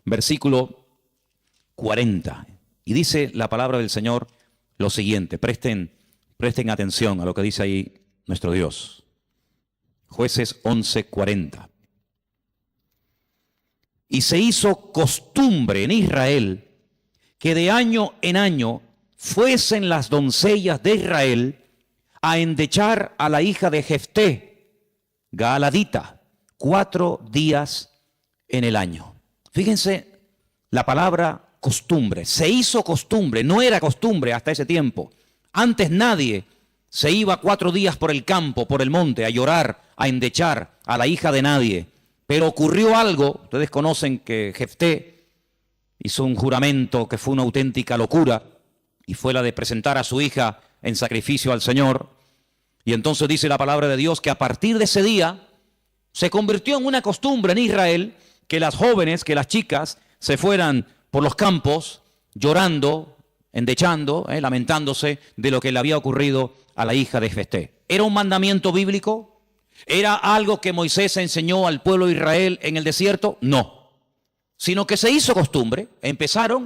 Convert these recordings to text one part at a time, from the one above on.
versículo 40. Y dice la palabra del Señor lo siguiente. Presten atención a lo que dice ahí nuestro Dios. Jueces 11:40. Y se hizo costumbre en Israel que de año en año fuesen las doncellas de Israel a endechar a la hija de Jefté, Gaaladita, 4 días en el año. Fíjense la palabra costumbre. Se hizo costumbre, no era costumbre hasta ese tiempo. Antes nadie se iba 4 días por el campo, por el monte, a llorar, a endechar a la hija de nadie. Pero ocurrió algo. Ustedes conocen que Jefté hizo un juramento que fue una auténtica locura, y fue la de presentar a su hija en sacrificio al Señor. Y entonces dice la palabra de Dios que a partir de ese día se convirtió en una costumbre en Israel que las jóvenes, que las chicas se fueran por los campos llorando, endechando, lamentándose de lo que le había ocurrido a la hija de Jefté. ¿Era un mandamiento bíblico? ¿Era algo que Moisés enseñó al pueblo de Israel en el desierto? No. Sino que se hizo costumbre. Empezaron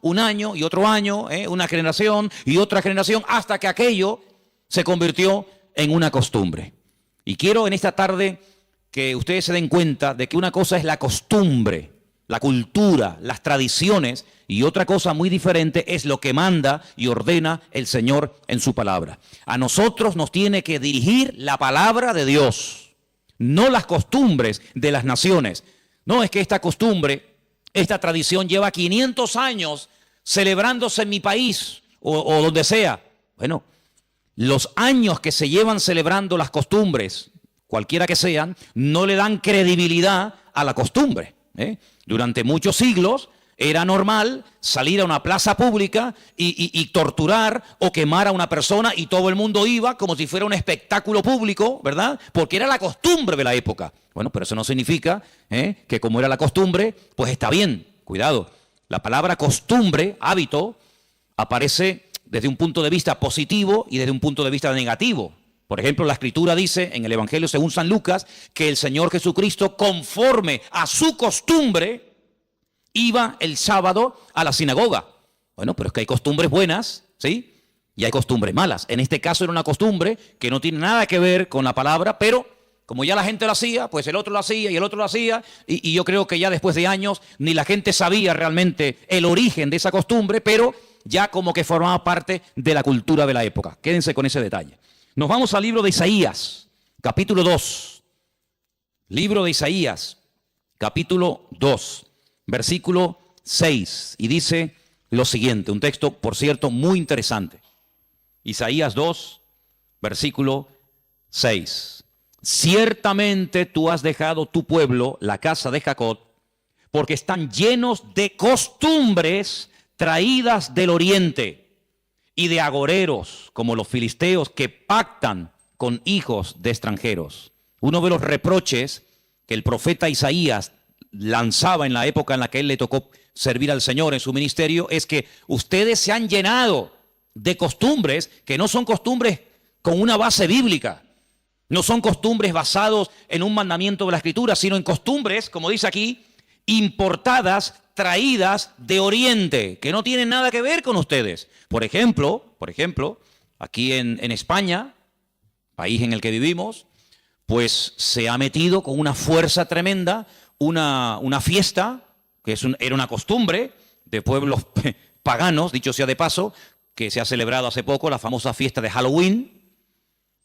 un año y otro año, una generación y otra generación, hasta que aquello se convirtió en una costumbre. Y quiero en esta tarde que ustedes se den cuenta de que una cosa es la costumbre, la cultura, las tradiciones, y otra cosa muy diferente es lo que manda y ordena el Señor en su palabra. A nosotros nos tiene que dirigir la palabra de Dios, no las costumbres de las naciones. No es que esta costumbre, esta tradición lleva 500 años celebrándose en mi país o donde sea. Bueno, los años que se llevan celebrando las costumbres, cualquiera que sean, no le dan credibilidad a la costumbre. Durante muchos siglos era normal salir a una plaza pública y torturar o quemar a una persona, y todo el mundo iba como si fuera un espectáculo público, ¿verdad? Porque era la costumbre de la época. Bueno, pero eso no significa que como era la costumbre, pues está bien. Cuidado, la palabra costumbre, hábito, aparece desde un punto de vista positivo y desde un punto de vista negativo. Por ejemplo, la Escritura dice en el Evangelio según San Lucas que el Señor Jesucristo, conforme a su costumbre, iba el sábado a la sinagoga. Bueno, pero es que hay costumbres buenas, ¿sí? Y hay costumbres malas. En este caso era una costumbre que no tiene nada que ver con la palabra, pero como ya la gente lo hacía, pues el otro lo hacía y el otro lo hacía, y yo creo que ya después de años ni la gente sabía realmente el origen de esa costumbre, pero ya como que formaba parte de la cultura de la época. Quédense con ese detalle. Nos vamos al libro de Isaías, capítulo 2. Libro de Isaías, capítulo 2, versículo 6. Y dice lo siguiente, un texto, por cierto, muy interesante. Isaías 2, versículo 6. Ciertamente tú has dejado tu pueblo, la casa de Jacob, porque están llenos de costumbres traídas del oriente, y de agoreros como los filisteos que pactan con hijos de extranjeros. Uno de los reproches que el profeta Isaías lanzaba en la época en la que él le tocó servir al Señor en su ministerio es que ustedes se han llenado de costumbres que no son costumbres con una base bíblica. No son costumbres basados en un mandamiento de la Escritura, sino en costumbres, como dice aquí, importadas, traídas de Oriente, que no tienen nada que ver con ustedes. Por ejemplo, aquí en España, país en el que vivimos, pues se ha metido con una fuerza tremenda una fiesta, que era una costumbre de pueblos paganos, dicho sea de paso, que se ha celebrado hace poco, la famosa fiesta de Halloween.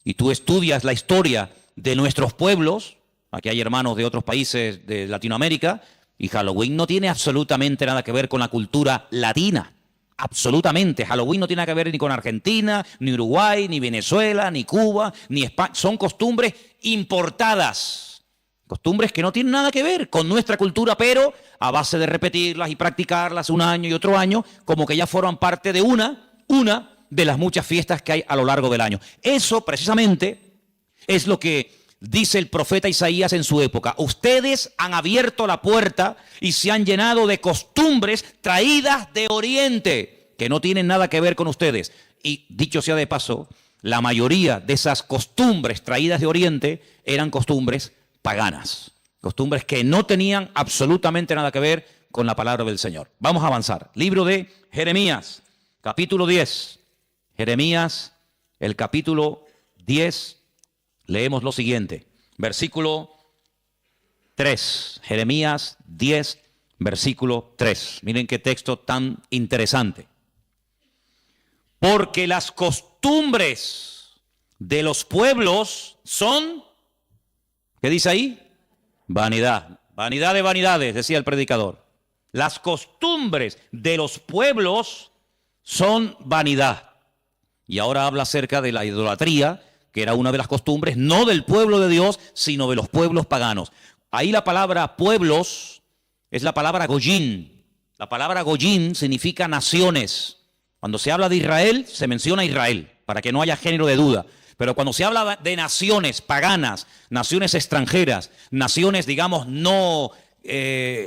Y tú estudias la historia de nuestros pueblos, aquí hay hermanos de otros países de Latinoamérica, y Halloween no tiene absolutamente nada que ver con la cultura latina. Absolutamente. Halloween no tiene nada que ver ni con Argentina, ni Uruguay, ni Venezuela, ni Cuba, ni España. Son costumbres importadas. Costumbres que no tienen nada que ver con nuestra cultura, pero a base de repetirlas y practicarlas un año y otro año, como que ya forman parte de una de las muchas fiestas que hay a lo largo del año. Eso precisamente es lo que dice el profeta Isaías en su época. Ustedes han abierto la puerta y se han llenado de costumbres traídas de Oriente, que no tienen nada que ver con ustedes. Y dicho sea de paso, la mayoría de esas costumbres traídas de Oriente eran costumbres paganas. Costumbres que no tenían absolutamente nada que ver con la palabra del Señor. Vamos a avanzar. Libro de Jeremías, capítulo 10. Jeremías, el capítulo 10, leemos lo siguiente. Versículo 3. Jeremías 10, versículo 3. Miren qué texto tan interesante. Porque las costumbres de los pueblos son, ¿qué dice ahí? Vanidad. Vanidad de vanidades, decía el predicador. Las costumbres de los pueblos son vanidad. Y ahora habla acerca de la idolatría, que era una de las costumbres, no del pueblo de Dios, sino de los pueblos paganos. Ahí la palabra pueblos es la palabra goyín. La palabra goyín significa naciones. Cuando se habla de Israel, se menciona Israel, para que no haya género de duda. Pero cuando se habla de naciones paganas, naciones extranjeras, naciones, digamos, no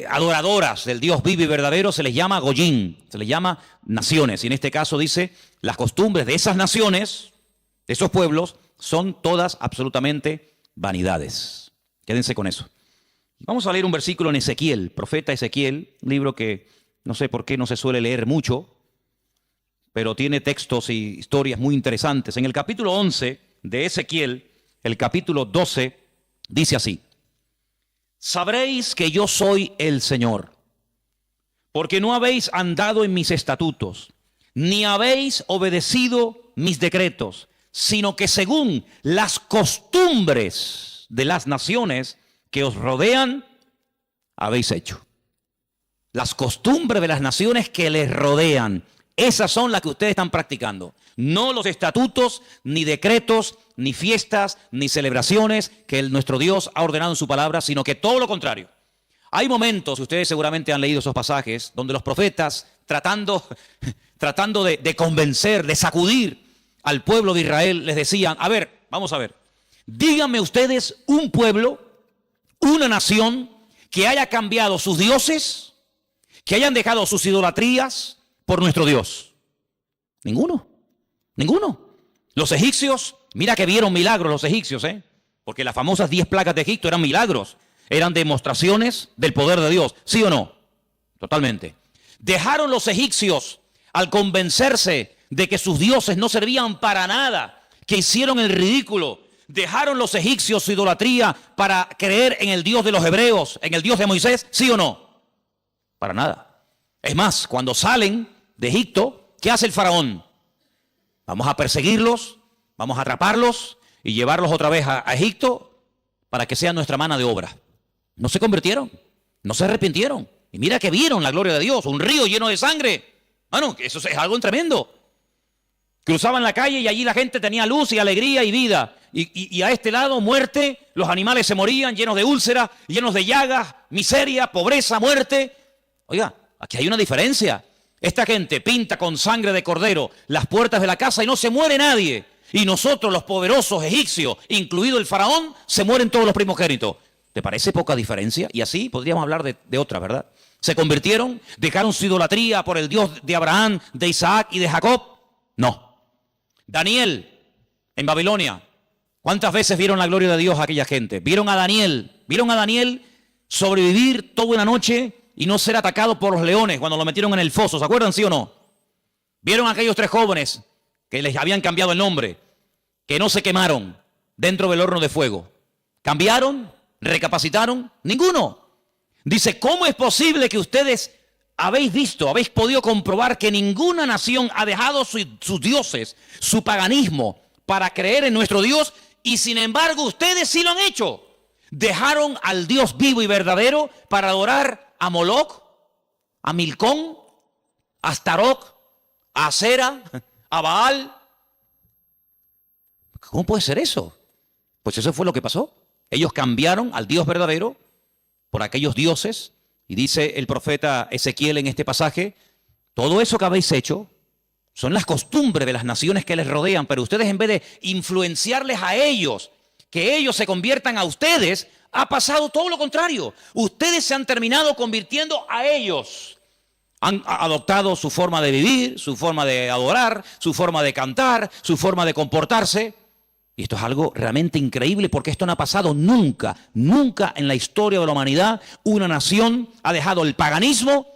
adoradoras del Dios vivo y verdadero, se les llama goyín, se les llama naciones. Y en este caso dice, las costumbres de esas naciones, de esos pueblos, son todas absolutamente vanidades. Quédense con eso. Vamos a leer un versículo en Ezequiel, profeta Ezequiel, un libro que no sé por qué no se suele leer mucho, pero tiene textos y historias muy interesantes. En el capítulo 11 de Ezequiel, el capítulo 12, dice así: sabréis que yo soy el Señor, porque no habéis andado en mis estatutos, ni habéis obedecido mis decretos, sino que según las costumbres de las naciones que os rodean, habéis hecho. Las costumbres de las naciones que les rodean, esas son las que ustedes están practicando. No los estatutos, ni decretos, ni fiestas, ni celebraciones que nuestro Dios ha ordenado en su palabra, sino que todo lo contrario. Hay momentos, ustedes seguramente han leído esos pasajes, donde los profetas, tratando de convencer, de sacudir al pueblo de Israel, les decían, a ver, vamos a ver, díganme ustedes un pueblo, una nación que haya cambiado sus dioses, que hayan dejado sus idolatrías por nuestro Dios. Ninguno. Los egipcios, mira que vieron milagros los egipcios, porque las famosas 10 plagas de Egipto eran milagros, eran demostraciones del poder de Dios, ¿sí o no? Totalmente. Dejaron los egipcios al convencerse de que sus dioses no servían para nada, que hicieron el ridículo. Dejaron los egipcios su idolatría para creer en el Dios de los hebreos, en el Dios de Moisés, ¿sí o no? Para nada. Es más, cuando salen de Egipto, ¿qué hace el faraón? Vamos a perseguirlos, vamos a atraparlos y llevarlos otra vez a Egipto para que sean nuestra mano de obra. No se convirtieron, no se arrepintieron. Y mira que vieron la gloria de Dios, un río lleno de sangre. Bueno, eso es algo tremendo. Cruzaban la calle y allí la gente tenía luz y alegría y vida. Y a este lado, muerte, los animales se morían llenos de úlceras, llenos de llagas, miseria, pobreza, muerte. Oiga, aquí hay una diferencia. Esta gente pinta con sangre de cordero las puertas de la casa y no se muere nadie. Y nosotros, los poderosos egipcios, incluido el faraón, se mueren todos los primogénitos. ¿Te parece poca diferencia? Y así podríamos hablar de otras, ¿verdad? ¿Se convirtieron? ¿Dejaron su idolatría por el Dios de Abraham, de Isaac y de Jacob? No. Daniel, en Babilonia, ¿cuántas veces vieron la gloria de Dios a aquella gente? Vieron a Daniel sobrevivir toda una noche y no ser atacado por los leones cuando lo metieron en el foso. ¿Se acuerdan, sí o no? Vieron a aquellos 3 jóvenes que les habían cambiado el nombre, que no se quemaron dentro del horno de fuego. ¿Cambiaron? ¿Recapacitaron? Ninguno. Dice, ¿cómo es posible que ustedes habéis podido comprobar que ninguna nación ha dejado sus dioses, su paganismo, para creer en nuestro Dios, y sin embargo ustedes sí lo han hecho? Dejaron al Dios vivo y verdadero para adorar a Moloch, a Milcón, a Astaroth, a Acera, a Baal. ¿Cómo puede ser eso? Pues eso fue lo que pasó. Ellos cambiaron al Dios verdadero por aquellos dioses. Y dice el profeta Ezequiel en este pasaje, todo eso que habéis hecho son las costumbres de las naciones que les rodean, pero ustedes, en vez de influenciarles a ellos, que ellos se conviertan a ustedes, ha pasado todo lo contrario. Ustedes se han terminado convirtiendo a ellos. Han adoptado su forma de vivir, su forma de adorar, su forma de cantar, su forma de comportarse. Y esto es algo realmente increíble porque esto no ha pasado nunca, nunca en la historia de la humanidad. Una nación ha dejado el paganismo,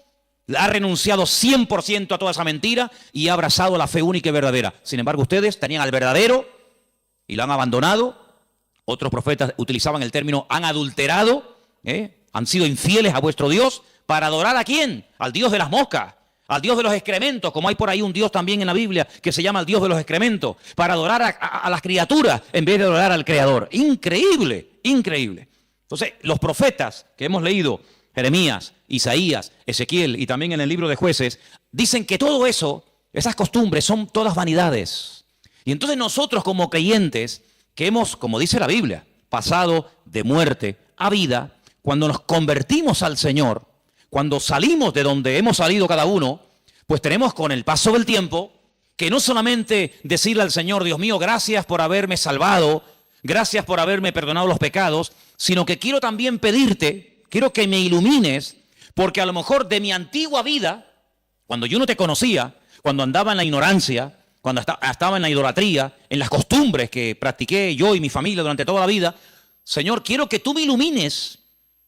ha renunciado 100% a toda esa mentira y ha abrazado la fe única y verdadera. Sin embargo, ustedes tenían al verdadero y lo han abandonado. Otros profetas utilizaban el término han adulterado, han sido infieles a vuestro Dios. ¿Para adorar a quién? Al Dios de las moscas, al Dios de los excrementos, como hay por ahí un Dios también en la Biblia que se llama el Dios de los excrementos, para adorar a las criaturas en vez de adorar al Creador. Increíble, increíble. Entonces, los profetas que hemos leído, Jeremías, Isaías, Ezequiel y también en el libro de Jueces, dicen que todo eso, esas costumbres son todas vanidades. Y entonces nosotros como creyentes, que hemos, como dice la Biblia, pasado de muerte a vida, cuando nos convertimos al Señor, cuando salimos de donde hemos salido cada uno, pues tenemos con el paso del tiempo que no solamente decirle al Señor, Dios mío, gracias por haberme salvado, gracias por haberme perdonado los pecados, sino que quiero también pedirte, quiero que me ilumines, porque a lo mejor de mi antigua vida, cuando yo no te conocía, cuando andaba en la ignorancia, cuando estaba en la idolatría, en las costumbres que practiqué yo y mi familia durante toda la vida, Señor, quiero que tú me ilumines,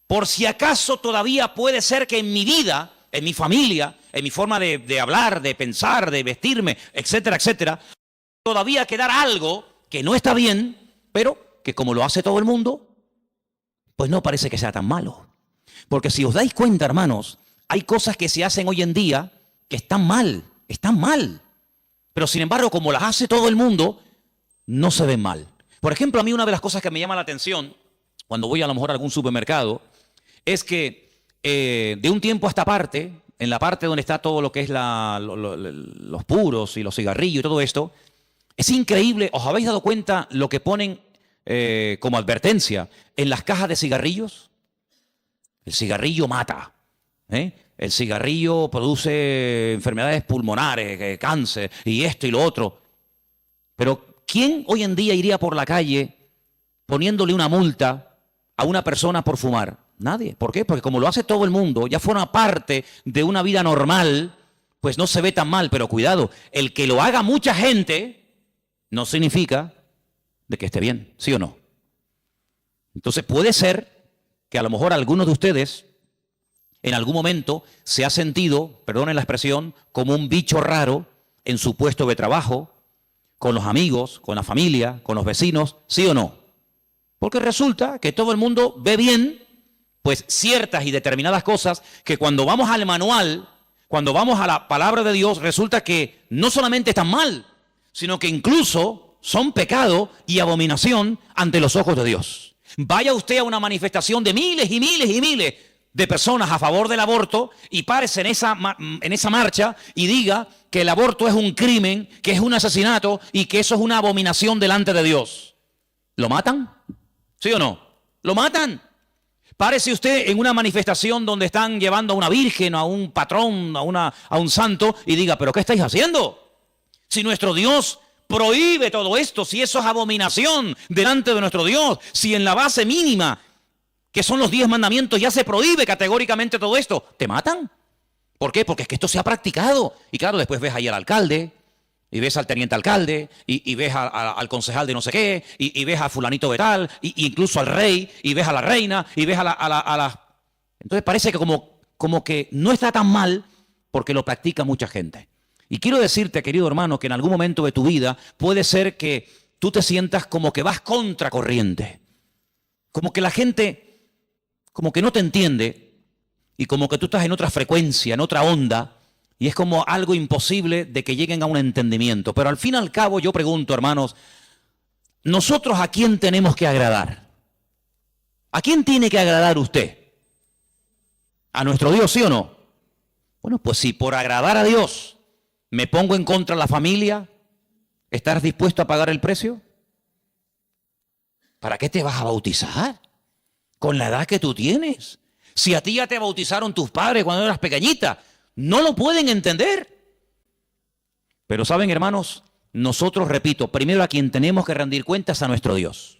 por si acaso todavía puede ser que en mi vida, en mi familia, en mi forma de hablar, de pensar, de vestirme, etcétera, etcétera, todavía quedara algo que no está bien, pero que como lo hace todo el mundo, pues no parece que sea tan malo. Porque si os dais cuenta, hermanos, hay cosas que se hacen hoy en día que están mal. Pero sin embargo, como las hace todo el mundo, no se ven mal. Por ejemplo, a mí una de las cosas que me llama la atención, cuando voy a lo mejor a algún supermercado, es que de un tiempo a esta parte, en la parte donde está todo lo que es los puros y los cigarrillos y todo esto, es increíble. ¿Os habéis dado cuenta lo que ponen como advertencia en las cajas de cigarrillos? El cigarrillo mata, el cigarrillo produce enfermedades pulmonares, cáncer y esto y lo otro. Pero ¿quién hoy en día iría por la calle poniéndole una multa a una persona por fumar? Nadie. ¿Por qué? Porque como lo hace todo el mundo, ya forma parte de una vida normal, pues no se ve tan mal. Pero cuidado, el que lo haga mucha gente no significa de que esté bien, ¿sí o no? Entonces puede ser que a lo mejor algunos de ustedes en algún momento se ha sentido, perdonen la expresión, como un bicho raro en su puesto de trabajo, con los amigos, con la familia, con los vecinos, ¿sí o no? Porque resulta que todo el mundo ve bien pues ciertas y determinadas cosas que cuando vamos al manual, cuando vamos a la palabra de Dios, resulta que no solamente están mal, sino que incluso son pecado y abominación ante los ojos de Dios. Vaya usted a una manifestación de miles y miles y miles de personas a favor del aborto y párese en esa marcha y diga que el aborto es un crimen, que es un asesinato y que eso es una abominación delante de Dios. ¿Lo matan? ¿Sí o no? ¿Lo matan? Párese usted en una manifestación donde están llevando a una virgen, a un patrón, a un santo y diga, ¿pero qué estáis haciendo? Si nuestro Dios prohíbe todo esto, si eso es abominación delante de nuestro Dios, si en la base mínima, que son los 10 mandamientos, ya se prohíbe categóricamente todo esto, ¿te matan? ¿Por qué? Porque es que esto se ha practicado. Y claro, después ves ahí al alcalde, y ves al teniente alcalde, y ves al concejal de no sé qué, y ves a fulanito de tal, y incluso al rey, y ves a la reina, y ves a la... Entonces parece que como que no está tan mal porque lo practica mucha gente. Y quiero decirte, querido hermano, que en algún momento de tu vida puede ser que tú te sientas como que vas contracorriente. Como que la gente, como que no te entiende, y como que tú estás en otra frecuencia, en otra onda, y es como algo imposible de que lleguen a un entendimiento. Pero al fin y al cabo yo pregunto, hermanos, ¿nosotros a quién tenemos que agradar? ¿A quién tiene que agradar usted? ¿A nuestro Dios, sí o no? Bueno, pues si por agradar a Dios me pongo en contra de la familia, ¿estás dispuesto a pagar el precio? ¿Para qué te vas a bautizar? Con la edad que tú tienes. Si a ti ya te bautizaron tus padres cuando eras pequeñita, no lo pueden entender. Pero saben, hermanos, nosotros, repito, primero a quien tenemos que rendir cuentas a nuestro Dios.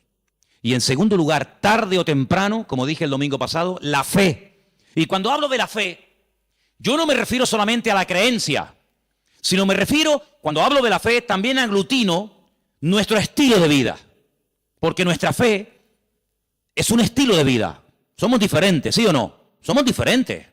Y en segundo lugar, tarde o temprano, como dije el domingo pasado, la fe. Y cuando hablo de la fe, yo no me refiero solamente a la creencia, sino me refiero, cuando hablo de la fe, también aglutino nuestro estilo de vida. Porque nuestra fe es un estilo de vida. Somos diferentes, ¿sí o no? Somos diferentes.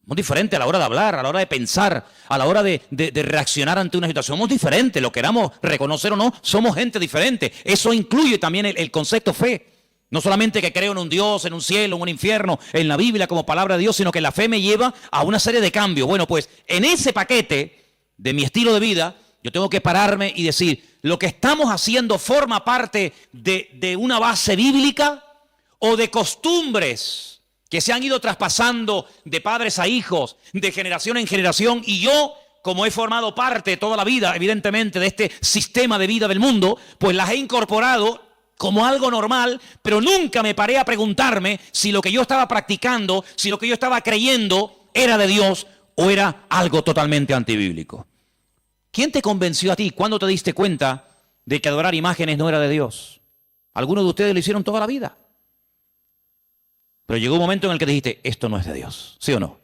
Somos diferentes a la hora de hablar, a la hora de pensar, a la hora de reaccionar ante una situación. Somos diferentes, lo queramos reconocer o no, somos gente diferente. Eso incluye también el concepto fe. No solamente que creo en un Dios, en un cielo, en un infierno, en la Biblia como palabra de Dios, sino que la fe me lleva a una serie de cambios. Bueno, pues en ese paquete de mi estilo de vida, yo tengo que pararme y decir, ¿lo que estamos haciendo forma parte de una base bíblica o de costumbres que se han ido traspasando de padres a hijos, de generación en generación? Y yo, como he formado parte toda la vida, evidentemente, de este sistema de vida del mundo, pues las he incorporado como algo normal, pero nunca me paré a preguntarme si lo que yo estaba practicando, si lo que yo estaba creyendo era de Dios o era algo totalmente antibíblico. ¿Quién te convenció a ti? ¿Cuándo te diste cuenta de que adorar imágenes no era de Dios? Algunos de ustedes lo hicieron toda la vida. Pero llegó un momento en el que dijiste, esto no es de Dios, ¿sí o no?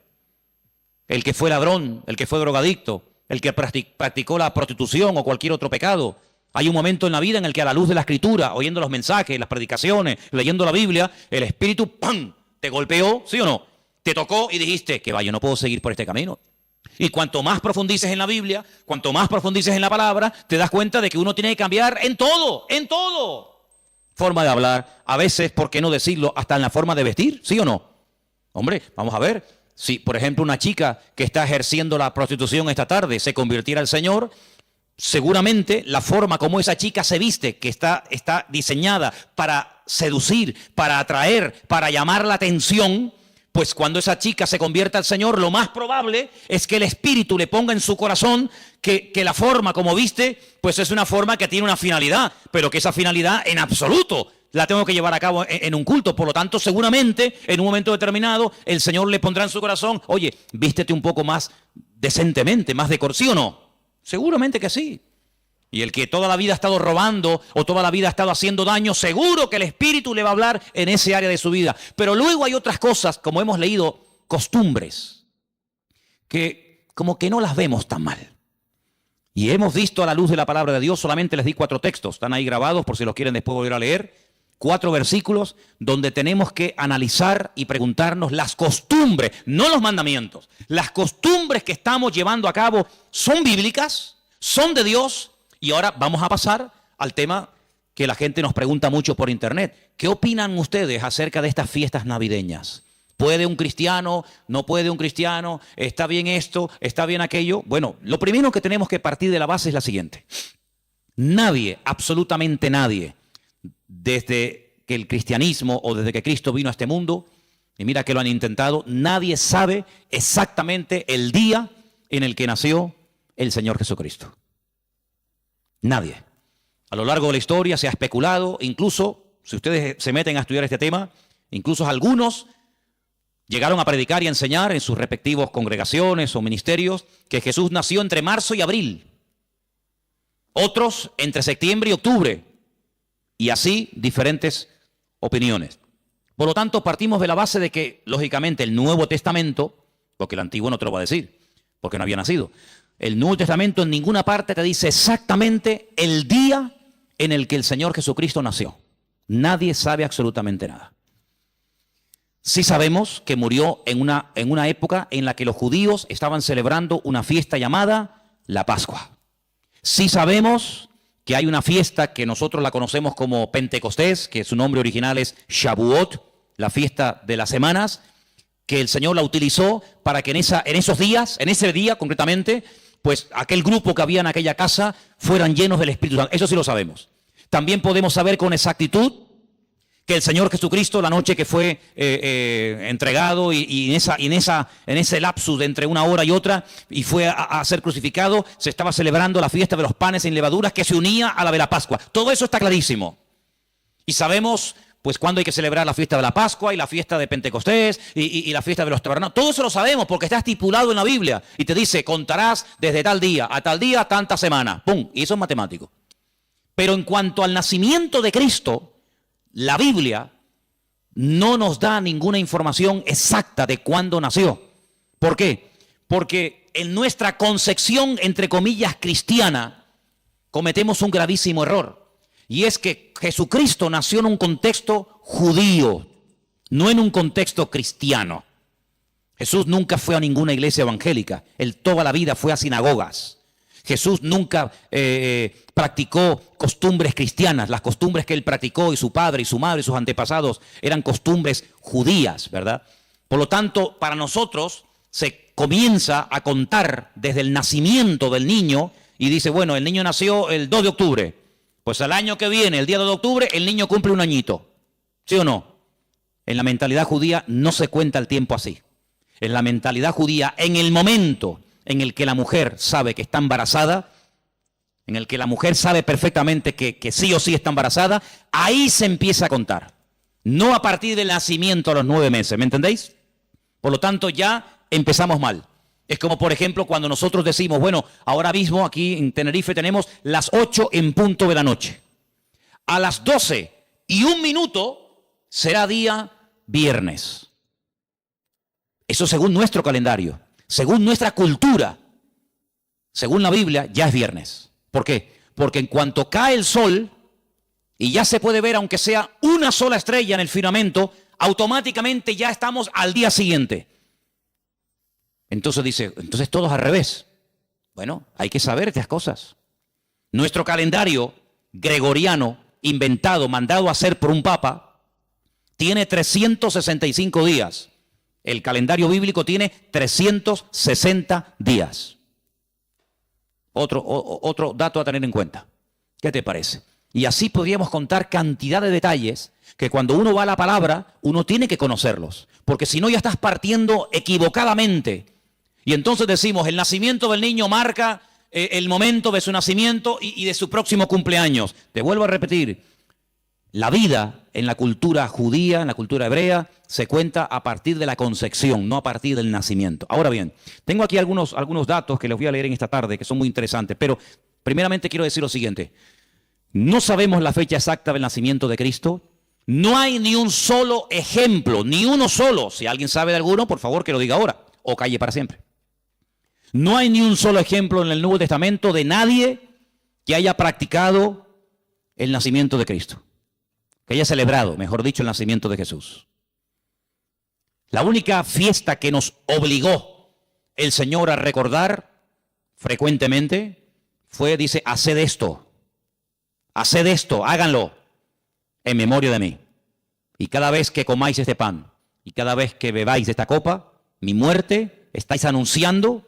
El que fue ladrón, el que fue drogadicto, el que practicó la prostitución o cualquier otro pecado. Hay un momento en la vida en el que a la luz de la Escritura, oyendo los mensajes, las predicaciones, leyendo la Biblia, el Espíritu, ¡pam!, te golpeó, ¿sí o no? Te tocó y dijiste, que vaya, yo no puedo seguir por este camino. Y cuanto más profundices en la Biblia, cuanto más profundices en la palabra, te das cuenta de que uno tiene que cambiar en todo, en todo. Forma de hablar, a veces, ¿por qué no decirlo? Hasta en la forma de vestir, ¿sí o no? Hombre, vamos a ver, si por ejemplo una chica que está ejerciendo la prostitución esta tarde se convirtiera al Señor, seguramente la forma como esa chica se viste, que está diseñada para seducir, para atraer, para llamar la atención, pues cuando esa chica se convierta al Señor, lo más probable es que el Espíritu le ponga en su corazón que la forma como viste, pues es una forma que tiene una finalidad, pero que esa finalidad en absoluto la tengo que llevar a cabo en un culto. Por lo tanto, seguramente en un momento determinado el Señor le pondrá en su corazón, oye, vístete un poco más decentemente, más decoroso, ¿sí o no? Seguramente que sí. Y el que toda la vida ha estado robando o toda la vida ha estado haciendo daño, seguro que el Espíritu le va a hablar en ese área de su vida. Pero luego hay otras cosas, como hemos leído, costumbres, que como que no las vemos tan mal. Y hemos visto a la luz de la palabra de Dios, solamente les di 4 textos, están ahí grabados por si los quieren después volver a leer, 4 versículos donde tenemos que analizar y preguntarnos las costumbres, no los mandamientos. Las costumbres que estamos llevando a cabo son bíblicas, son de Dios. Y ahora vamos a pasar al tema que la gente nos pregunta mucho por internet. ¿Qué opinan ustedes acerca de estas fiestas navideñas? ¿Puede un cristiano? ¿No puede un cristiano? ¿Está bien esto? ¿Está bien aquello? Bueno, lo primero que tenemos que partir de la base es la siguiente. Nadie, absolutamente nadie, desde que el cristianismo o desde que Cristo vino a este mundo, y mira que lo han intentado, nadie sabe exactamente el día en el que nació el Señor Jesucristo. Nadie. A lo largo de la historia se ha especulado, incluso, si ustedes se meten a estudiar este tema, incluso algunos llegaron a predicar y a enseñar en sus respectivos congregaciones o ministerios que Jesús nació entre marzo y abril. Otros entre septiembre y octubre. Y así diferentes opiniones. Por lo tanto, partimos de la base de que, lógicamente, el Nuevo Testamento, porque el Antiguo no te lo va a decir, porque no había nacido, el Nuevo Testamento en ninguna parte te dice exactamente el día en el que el Señor Jesucristo nació. Nadie sabe absolutamente nada. Sí sabemos que murió en una época en la que los judíos estaban celebrando una fiesta llamada la Pascua. Sí sabemos que hay una fiesta que nosotros la conocemos como Pentecostés, que su nombre original es Shavuot, la fiesta de las semanas, que el Señor la utilizó para que en ese día concretamente, pues aquel grupo que había en aquella casa fueran llenos del Espíritu Santo. Eso sí lo sabemos. También podemos saber con exactitud que el Señor Jesucristo, la noche que fue entregado y en ese lapsus de entre una hora y otra y fue a ser crucificado, se estaba celebrando la fiesta de los panes sin levaduras que se unía a la de la Pascua. Todo eso está clarísimo. Y sabemos pues cuándo hay que celebrar la fiesta de la Pascua y la fiesta de Pentecostés y la fiesta de los tabernáculos. Todo eso lo sabemos porque está estipulado en la Biblia. Y te dice, contarás desde tal día a tal día, tanta semana. ¡Pum! Y eso es matemático. Pero en cuanto al nacimiento de Cristo, la Biblia no nos da ninguna información exacta de cuándo nació. ¿Por qué? Porque en nuestra concepción, entre comillas, cristiana, cometemos un gravísimo error. Y es que Jesucristo nació en un contexto judío, no en un contexto cristiano. Jesús nunca fue a ninguna iglesia evangélica. Él toda la vida fue a sinagogas. Jesús nunca practicó costumbres cristianas. Las costumbres que él practicó y su padre y su madre y sus antepasados eran costumbres judías, ¿verdad? Por lo tanto, para nosotros se comienza a contar desde el nacimiento del niño y dice, bueno, el niño nació el 2 de octubre. Pues al año que viene, el día 2 de octubre, el niño cumple un añito. ¿Sí o no? En la mentalidad judía no se cuenta el tiempo así. En la mentalidad judía, en el momento en el que la mujer sabe que está embarazada, en el que la mujer sabe perfectamente que sí o sí está embarazada, ahí se empieza a contar. No a partir del nacimiento a los 9 meses, ¿me entendéis? Por lo tanto, ya empezamos mal. Es como, por ejemplo, cuando nosotros decimos, bueno, ahora mismo aquí en Tenerife tenemos las 8 en punto de la noche. A las 12:01 será día viernes. Eso según nuestro calendario, según nuestra cultura, según la Biblia, ya es viernes. ¿Por qué? Porque en cuanto cae el sol y ya se puede ver, aunque sea una sola estrella en el firmamento, automáticamente ya estamos al día siguiente. Entonces dice, entonces todo es al revés. Bueno, hay que saber estas cosas. Nuestro calendario gregoriano, inventado, mandado a hacer por un papa, tiene 365 días. El calendario bíblico tiene 360 días. Otro dato a tener en cuenta. ¿Qué te parece? Y así podríamos contar cantidad de detalles que cuando uno va a la palabra, uno tiene que conocerlos. Porque si no ya estás partiendo equivocadamente. Y entonces decimos, el nacimiento del niño marca el momento de su nacimiento y de su próximo cumpleaños. Te vuelvo a repetir, la vida en la cultura judía, en la cultura hebrea, se cuenta a partir de la concepción, no a partir del nacimiento. Ahora bien, tengo aquí algunos datos que les voy a leer en esta tarde, que son muy interesantes, pero primeramente quiero decir lo siguiente. No sabemos la fecha exacta del nacimiento de Cristo. No hay ni un solo ejemplo, ni uno solo. Si alguien sabe de alguno, por favor que lo diga ahora, o calle para siempre. No hay ni un solo ejemplo en el Nuevo Testamento de nadie que haya practicado el nacimiento de Cristo, que haya celebrado, mejor dicho, el nacimiento de Jesús. La única fiesta que nos obligó el Señor a recordar frecuentemente fue, dice, haced esto, háganlo en memoria de mí. Y cada vez que comáis este pan y cada vez que bebáis esta copa, mi muerte estáis anunciando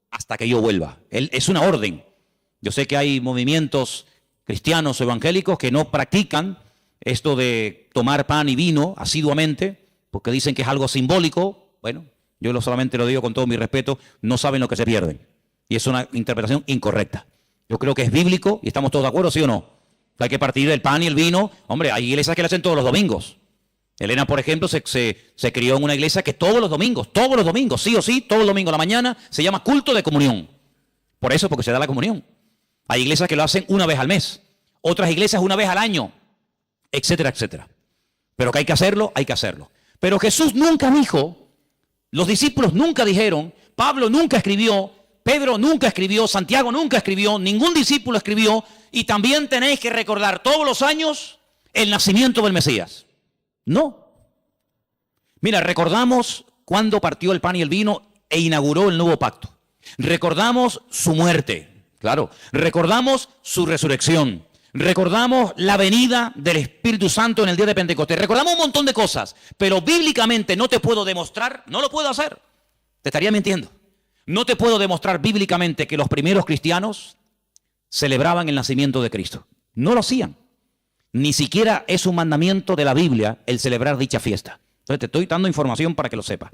hasta que yo vuelva. Es una orden. Yo sé que hay movimientos cristianos o evangélicos que no practican esto de tomar pan y vino asiduamente, porque dicen que es algo simbólico. Bueno, yo solamente lo digo con todo mi respeto, no saben lo que se pierden. Y es una interpretación incorrecta. Yo creo que es bíblico y estamos todos de acuerdo, ¿sí o no? Hay que partir del pan y el vino. Hombre, hay iglesias que lo hacen todos los domingos. Elena, por ejemplo, se crió en una iglesia que todos los domingos, sí o sí, todos los domingos a la mañana, se llama culto de comunión. Por eso, porque se da la comunión. Hay iglesias que lo hacen una vez al mes, otras iglesias una vez al año, etcétera, etcétera. Pero que hay que hacerlo, hay que hacerlo. Pero Jesús nunca dijo, los discípulos nunca dijeron, Pablo nunca escribió, Pedro nunca escribió, Santiago nunca escribió, ningún discípulo escribió, y también tenéis que recordar todos los años el nacimiento del Mesías. No. Mira, recordamos cuando partió el pan y el vino e inauguró el nuevo pacto. Recordamos su muerte, claro. Recordamos su resurrección. Recordamos la venida del Espíritu Santo en el día de Pentecostés. Recordamos un montón de cosas, pero bíblicamente no te puedo demostrar, no lo puedo hacer. Te estaría mintiendo. No te puedo demostrar bíblicamente que los primeros cristianos celebraban el nacimiento de Cristo. No lo hacían. Ni siquiera es un mandamiento de la Biblia el celebrar dicha fiesta. Entonces te estoy dando información para que lo sepas.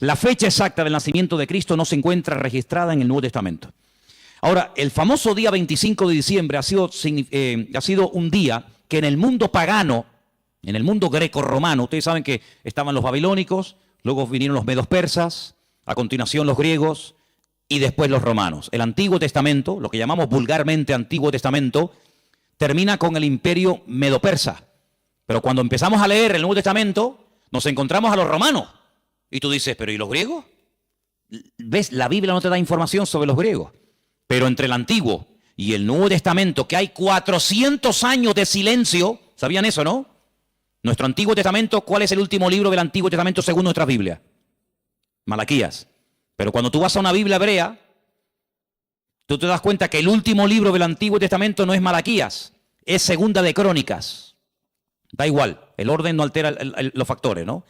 La fecha exacta del nacimiento de Cristo no se encuentra registrada en el Nuevo Testamento. Ahora, el famoso día 25 de diciembre ha sido un día que en el mundo pagano, en el mundo greco-romano, ustedes saben que estaban los babilónicos, luego vinieron los medos persas, a continuación los griegos y después los romanos. El Antiguo Testamento, lo que llamamos vulgarmente Antiguo Testamento, termina con el imperio medo-persa. Pero cuando empezamos a leer el Nuevo Testamento, nos encontramos a los romanos. Y tú dices, ¿pero y los griegos? ¿Ves? La Biblia no te da información sobre los griegos. Pero entre el Antiguo y el Nuevo Testamento, que hay 400 años de silencio. ¿Sabían eso, no? Nuestro Antiguo Testamento, ¿cuál es el último libro del Antiguo Testamento según nuestra Biblia? Malaquías. Pero cuando tú vas a una Biblia hebrea, tú te das cuenta que el último libro del Antiguo Testamento no es Malaquías, es Segunda de Crónicas. Da igual, el orden no altera los factores, ¿no?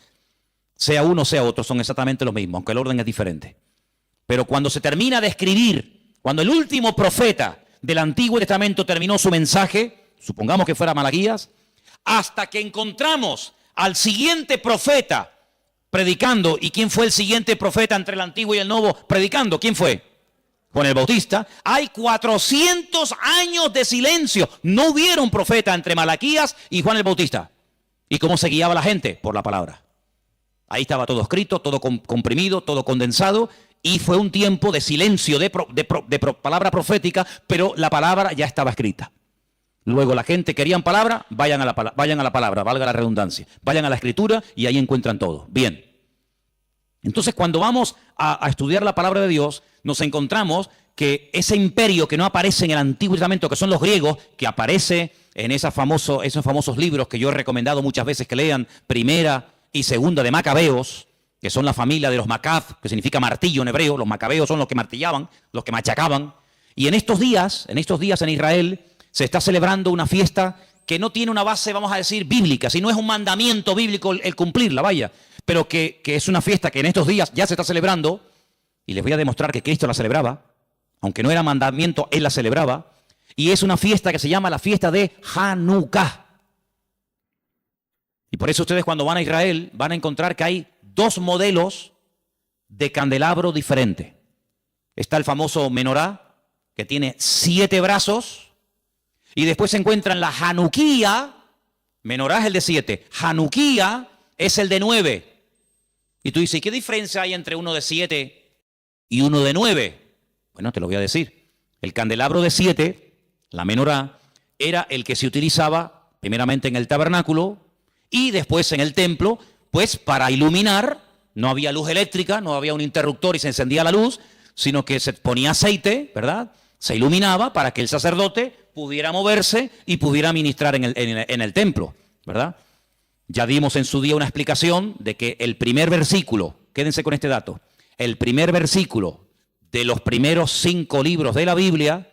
Sea uno, sea otro, son exactamente los mismos, aunque el orden es diferente. Pero cuando se termina de escribir, cuando el último profeta del Antiguo Testamento terminó su mensaje, supongamos que fuera Malaquías, hasta que encontramos al siguiente profeta predicando. ¿Y quién fue el siguiente profeta entre el Antiguo y el Nuevo predicando? ¿Quién fue? Juan el Bautista. Hay 400 años de silencio. No hubieron profeta entre Malaquías y Juan el Bautista. ¿Y cómo se guiaba la gente? Por la palabra. Ahí estaba todo escrito, todo comprimido, todo condensado, y fue un tiempo de silencio, de palabra profética, pero la palabra ya estaba escrita. Luego la gente querían palabra, vayan a la palabra, valga la redundancia, vayan a la escritura y ahí encuentran todo. Bien. Entonces cuando vamos a estudiar la palabra de Dios, nos encontramos que ese imperio que no aparece en el Antiguo Testamento, que son los griegos, que aparece en esos famosos libros que yo he recomendado muchas veces que lean, Primera y Segunda de Macabeos, que son la familia de los Macab, que significa martillo en hebreo. Los macabeos son los que martillaban, los que machacaban. Y en estos días en Israel se está celebrando una fiesta que no tiene una base, vamos a decir, bíblica, sino es un mandamiento bíblico el cumplirla, vaya. Pero que es una fiesta que en estos días ya se está celebrando, y les voy a demostrar que Cristo la celebraba, aunque no era mandamiento, Él la celebraba, y es una fiesta que se llama la fiesta de Hanukkah. Y por eso ustedes cuando van a Israel van a encontrar que hay dos modelos de candelabro diferentes. Está el famoso menorá, que tiene 7 brazos, y después se encuentran la Hanukkía. Menorá es el de 7, Hanukkía es el de 9. Y tú dices, ¿y qué diferencia hay entre uno de 7 y uno de 9? Bueno, te lo voy a decir. El candelabro de 7, la menorá, era el que se utilizaba primeramente en el tabernáculo y después en el templo, pues para iluminar. No había luz eléctrica, no había un interruptor y se encendía la luz, sino que se ponía aceite, ¿verdad? Se iluminaba para que el sacerdote pudiera moverse y pudiera ministrar en el templo, ¿verdad? Ya dimos en su día una explicación de que el primer versículo, quédense con este dato, el primer versículo de los primeros 5 libros de la Biblia,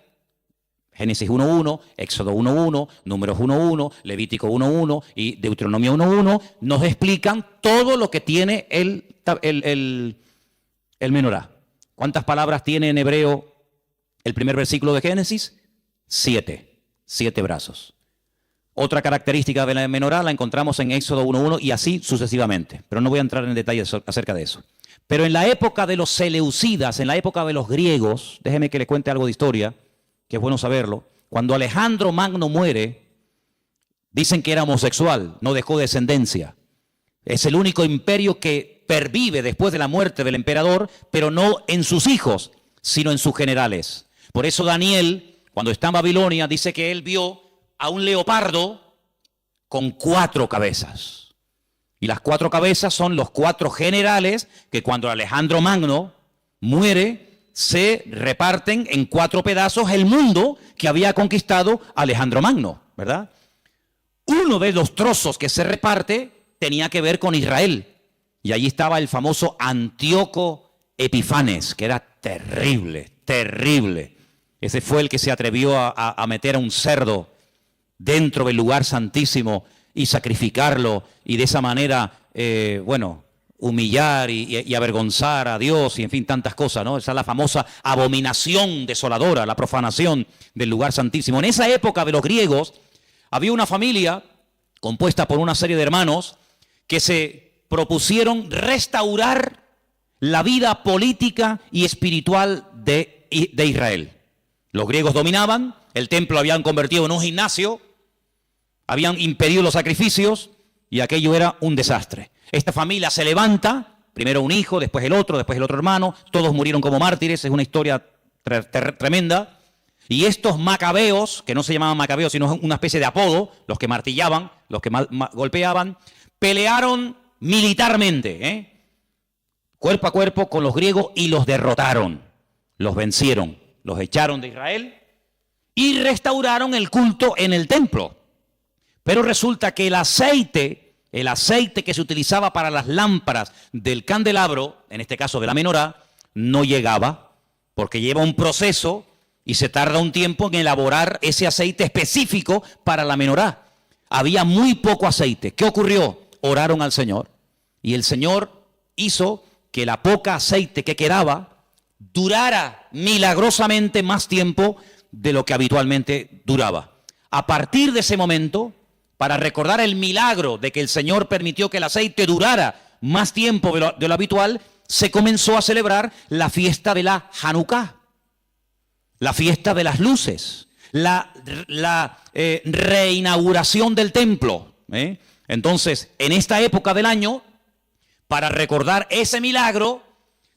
Génesis 1.1, Éxodo 1.1, Números 1.1, Levítico 1.1 y Deuteronomio 1.1, nos explican todo lo que tiene el menorá. ¿Cuántas palabras tiene en hebreo el primer versículo de Génesis? 7 brazos. Otra característica de la menorá la encontramos en Éxodo 1.1 y así sucesivamente, pero no voy a entrar en detalles acerca de eso. Pero en la época de los seleucidas, en la época de los griegos, déjeme que le cuente algo de historia, que es bueno saberlo. Cuando Alejandro Magno muere, dicen que era homosexual, no dejó descendencia. Es el único imperio que pervive después de la muerte del emperador, pero no en sus hijos, sino en sus generales. Por eso Daniel, cuando está en Babilonia, dice que él vio a un leopardo con 4 cabezas. Y las 4 cabezas son los 4 generales que cuando Alejandro Magno muere, se reparten en 4 pedazos el mundo que había conquistado Alejandro Magno, ¿verdad? Uno de los trozos que se reparte tenía que ver con Israel. Y allí estaba el famoso Antíoco Epifanes, que era terrible, terrible. Ese fue el que se atrevió a meter a un cerdo dentro del lugar santísimo y sacrificarlo y de esa manera, humillar y avergonzar a Dios y en fin tantas cosas, ¿no? Esa es la famosa abominación desoladora, la profanación del lugar santísimo. En esa época de los griegos había una familia compuesta por una serie de hermanos que se propusieron restaurar la vida política y espiritual de Israel. Los griegos dominaban, el templo lo habían convertido en un gimnasio, habían impedido los sacrificios y aquello era un desastre. Esta familia se levanta, primero un hijo, después el otro hermano, todos murieron como mártires, es una historia tremenda. Y estos macabeos, que no se llamaban macabeos, sino una especie de apodo, los que martillaban, los que golpeaban, pelearon militarmente, cuerpo a cuerpo con los griegos y los derrotaron, los vencieron, los echaron de Israel y restauraron el culto en el templo. Pero resulta que el aceite que se utilizaba para las lámparas del candelabro, en este caso de la menorá, no llegaba, porque lleva un proceso y se tarda un tiempo en elaborar ese aceite específico para la menorá. Había muy poco aceite. ¿Qué ocurrió? Oraron al Señor y el Señor hizo que la poca aceite que quedaba durara milagrosamente más tiempo de lo que habitualmente duraba. A partir de ese momento, para recordar el milagro de que el Señor permitió que el aceite durara más tiempo de lo habitual, se comenzó a celebrar la fiesta de la Hanukkah, la fiesta de las luces, la reinauguración del templo. Entonces, en esta época del año, para recordar ese milagro,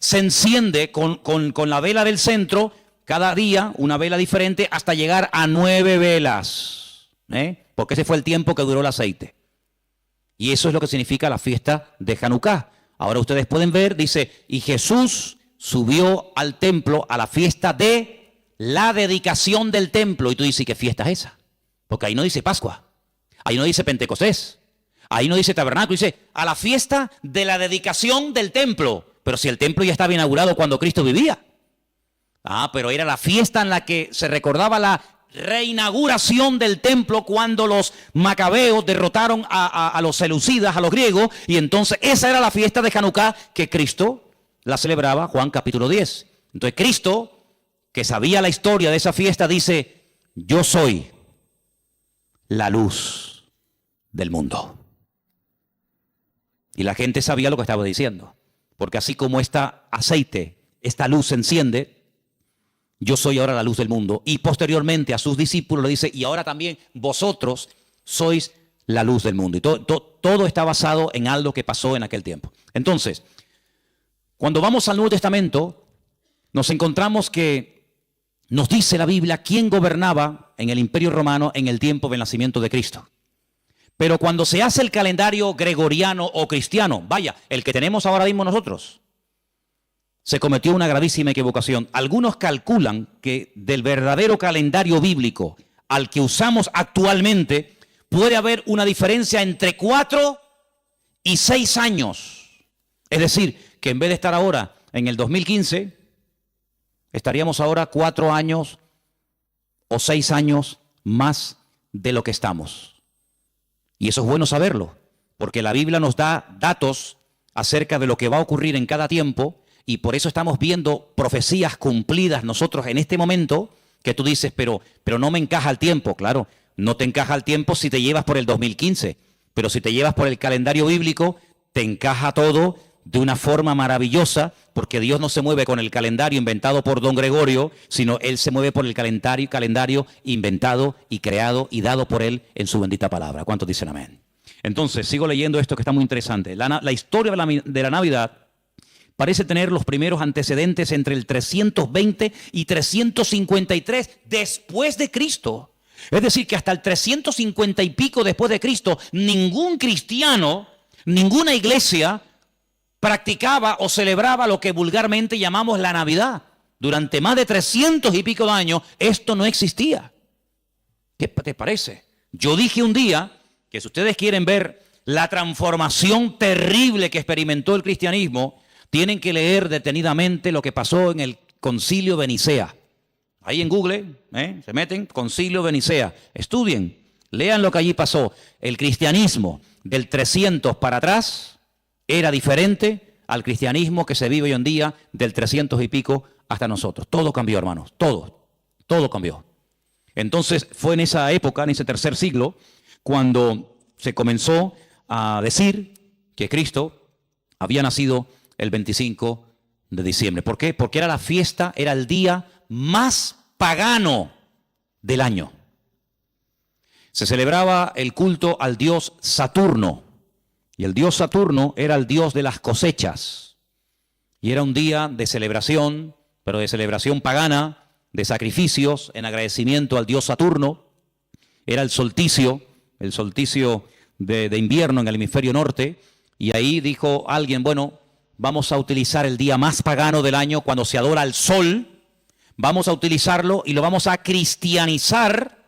se enciende con la vela del centro, cada día una vela diferente, hasta llegar a 9 velas. Porque ese fue el tiempo que duró el aceite. Y eso es lo que significa la fiesta de Hanukkah. Ahora ustedes pueden ver, dice, y Jesús subió al templo a la fiesta de la dedicación del templo. Y tú dices, ¿qué fiesta es esa? Porque ahí no dice Pascua, ahí no dice Pentecostés, ahí no dice tabernáculo, dice a la fiesta de la dedicación del templo. Pero si el templo ya estaba inaugurado cuando Cristo vivía. Pero era la fiesta en la que se recordaba la reinauguración del templo cuando los macabeos derrotaron a los seleucidas, a los griegos, y entonces esa era la fiesta de Hanukkah que Cristo la celebraba, Juan capítulo 10. Entonces Cristo, que sabía la historia de esa fiesta, dice, yo soy la luz del mundo. Y la gente sabía lo que estaba diciendo, porque así como esta aceite, esta luz se enciende, yo soy ahora la luz del mundo. Y posteriormente a sus discípulos le dice, y ahora también vosotros sois la luz del mundo. Y todo está basado en algo que pasó en aquel tiempo. Entonces, cuando vamos al Nuevo Testamento, nos encontramos que nos dice la Biblia quién gobernaba en el Imperio Romano en el tiempo del nacimiento de Cristo. Pero cuando se hace el calendario gregoriano o cristiano, vaya, el que tenemos ahora mismo nosotros, se cometió una gravísima equivocación. Algunos calculan que del verdadero calendario bíblico al que usamos actualmente puede haber una diferencia entre 4 y 6 años. Es decir, que en vez de estar ahora en el 2015, estaríamos ahora 4 años o 6 años más de lo que estamos. Y eso es bueno saberlo, porque la Biblia nos da datos acerca de lo que va a ocurrir en cada tiempo. Y por eso estamos viendo profecías cumplidas nosotros en este momento, que tú dices, pero no me encaja el tiempo. Claro, no te encaja el tiempo si te llevas por el 2015, pero si te llevas por el calendario bíblico, te encaja todo de una forma maravillosa, porque Dios no se mueve con el calendario inventado por Don Gregorio, sino Él se mueve por el calendario inventado y creado y dado por Él en su bendita palabra. ¿Cuántos dicen amén? Entonces, sigo leyendo esto que está muy interesante. La historia de la Navidad parece tener los primeros antecedentes entre el 320 y 353 después de Cristo. Es decir, que hasta el 350 y pico después de Cristo, ningún cristiano, ninguna iglesia practicaba o celebraba lo que vulgarmente llamamos la Navidad. Durante más de 300 y pico de años, esto no existía. ¿Qué te parece? Yo dije un día que si ustedes quieren ver la transformación terrible que experimentó el cristianismo, tienen que leer detenidamente lo que pasó en el Concilio de Nicea. Ahí en Google, se meten, Concilio de Nicea. Estudien, lean lo que allí pasó. El cristianismo del 300 para atrás era diferente al cristianismo que se vive hoy en día del 300 y pico hasta nosotros. Todo cambió, hermanos, todo cambió. Entonces fue en esa época, en ese tercer siglo, cuando se comenzó a decir que Cristo había nacido el 25 de diciembre. ¿Por qué? Porque era la fiesta, era el día más pagano del año. Se celebraba el culto al dios Saturno. Y el dios Saturno era el dios de las cosechas. Y era un día de celebración, pero de celebración pagana, de sacrificios en agradecimiento al dios Saturno. Era el solsticio de invierno en el hemisferio norte. Y ahí dijo alguien, bueno, vamos a utilizar el día más pagano del año cuando se adora al sol. vamos a utilizarlo y lo vamos a cristianizar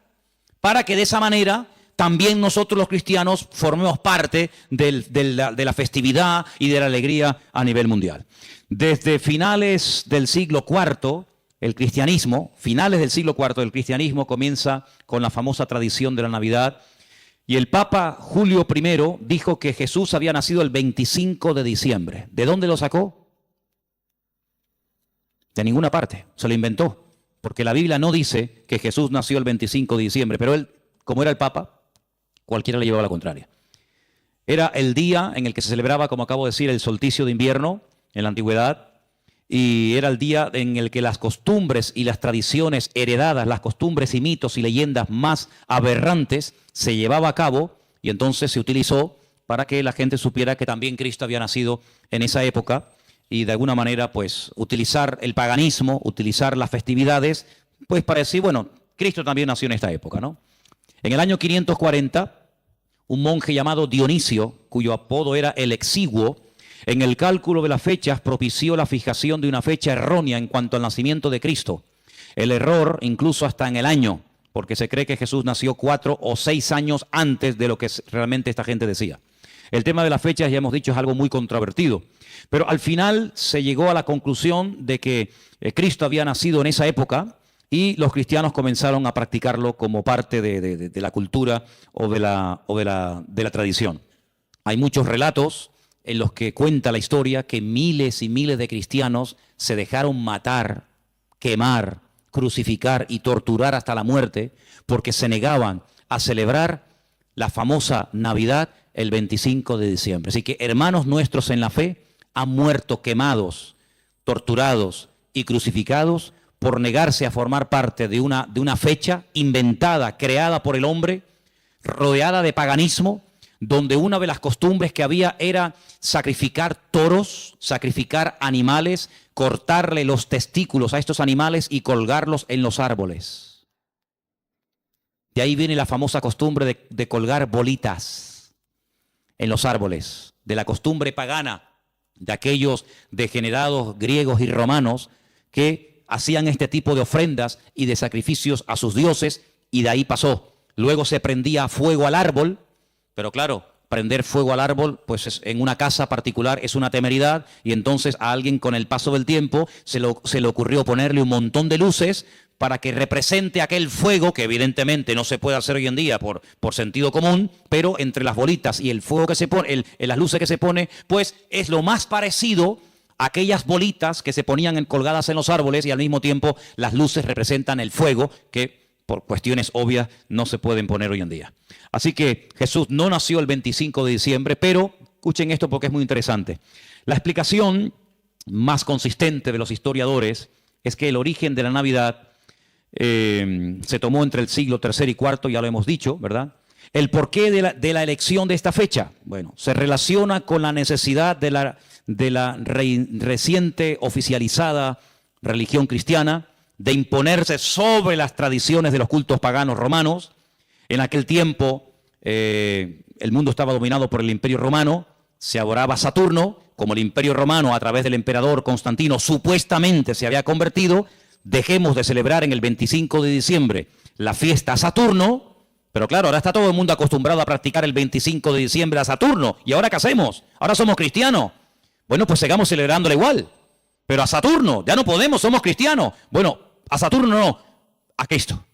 para que de esa manera también nosotros los cristianos formemos parte de la festividad y de la alegría a nivel mundial. Desde finales del siglo IV, el cristianismo, finales del siglo IV, el cristianismo comienza con la famosa tradición de la Navidad. Y el Papa Julio I dijo que Jesús había nacido el 25 de diciembre. ¿De dónde lo sacó? De ninguna parte, se lo inventó. Porque la Biblia no dice que Jesús nació el 25 de diciembre, pero él, como era el Papa, cualquiera le llevaba la contraria. Era el día en el que se celebraba, como acabo de decir, el solsticio de invierno en la antigüedad, y era el día en el que las costumbres y las tradiciones heredadas, las costumbres y mitos y leyendas más aberrantes se llevaba a cabo, y entonces se utilizó para que la gente supiera que también Cristo había nacido en esa época, y de alguna manera pues utilizar el paganismo, utilizar las festividades, pues para decir, bueno, Cristo también nació en esta época, ¿no? En el año 540, un monje llamado Dionisio, cuyo apodo era el Exiguo, en el cálculo de las fechas propició la fijación de una fecha errónea en cuanto al nacimiento de Cristo. El error incluso hasta en el año, porque se cree que Jesús nació 4 o 6 años antes de lo que realmente esta gente decía. El tema de las fechas, ya hemos dicho, es algo muy controvertido. Pero al final se llegó a la conclusión de que Cristo había nacido en esa época y los cristianos comenzaron a practicarlo como parte de la cultura o de la tradición. Hay muchos relatos en los que cuenta la historia que miles y miles de cristianos se dejaron matar, quemar, crucificar y torturar hasta la muerte porque se negaban a celebrar la famosa Navidad el 25 de diciembre. Así que hermanos nuestros en la fe han muerto quemados, torturados y crucificados por negarse a formar parte de una fecha inventada, creada por el hombre, rodeada de paganismo, donde una de las costumbres que había era sacrificar toros, sacrificar animales, cortarle los testículos a estos animales y colgarlos en los árboles. De ahí viene la famosa costumbre de colgar bolitas en los árboles, de la costumbre pagana de aquellos degenerados griegos y romanos que hacían este tipo de ofrendas y de sacrificios a sus dioses, y de ahí pasó. Luego se prendía fuego al árbol. Pero claro, prender fuego al árbol, pues en una casa particular es una temeridad, y entonces a alguien con el paso del tiempo se le ocurrió ponerle un montón de luces para que represente aquel fuego, que evidentemente no se puede hacer hoy en día por sentido común, pero entre las bolitas y el fuego que se pone, las luces que se pone, pues es lo más parecido a aquellas bolitas que se ponían colgadas en los árboles, y al mismo tiempo las luces representan el fuego que por cuestiones obvias no se pueden poner hoy en día. Así que Jesús no nació el 25 de diciembre, pero escuchen esto porque es muy interesante. La explicación más consistente de los historiadores es que el origen de la Navidad se tomó entre el siglo III y IV, ya lo hemos dicho, ¿verdad? El porqué de la elección de esta fecha, bueno, se relaciona con la necesidad de la reciente oficializada religión cristiana de imponerse sobre las tradiciones de los cultos paganos romanos. En aquel tiempo el mundo estaba dominado por el Imperio Romano, se adoraba a Saturno, como el Imperio Romano a través del emperador Constantino supuestamente se había convertido. Dejemos de celebrar en el 25 de diciembre la fiesta a Saturno, pero claro, ahora está todo el mundo acostumbrado a practicar el 25 de diciembre a Saturno. ¿Y ahora qué hacemos? Ahora somos cristianos. Bueno, pues sigamos celebrándolo igual. Pero a Saturno, ya no podemos, somos cristianos. Bueno, a Saturno no, a Cristo.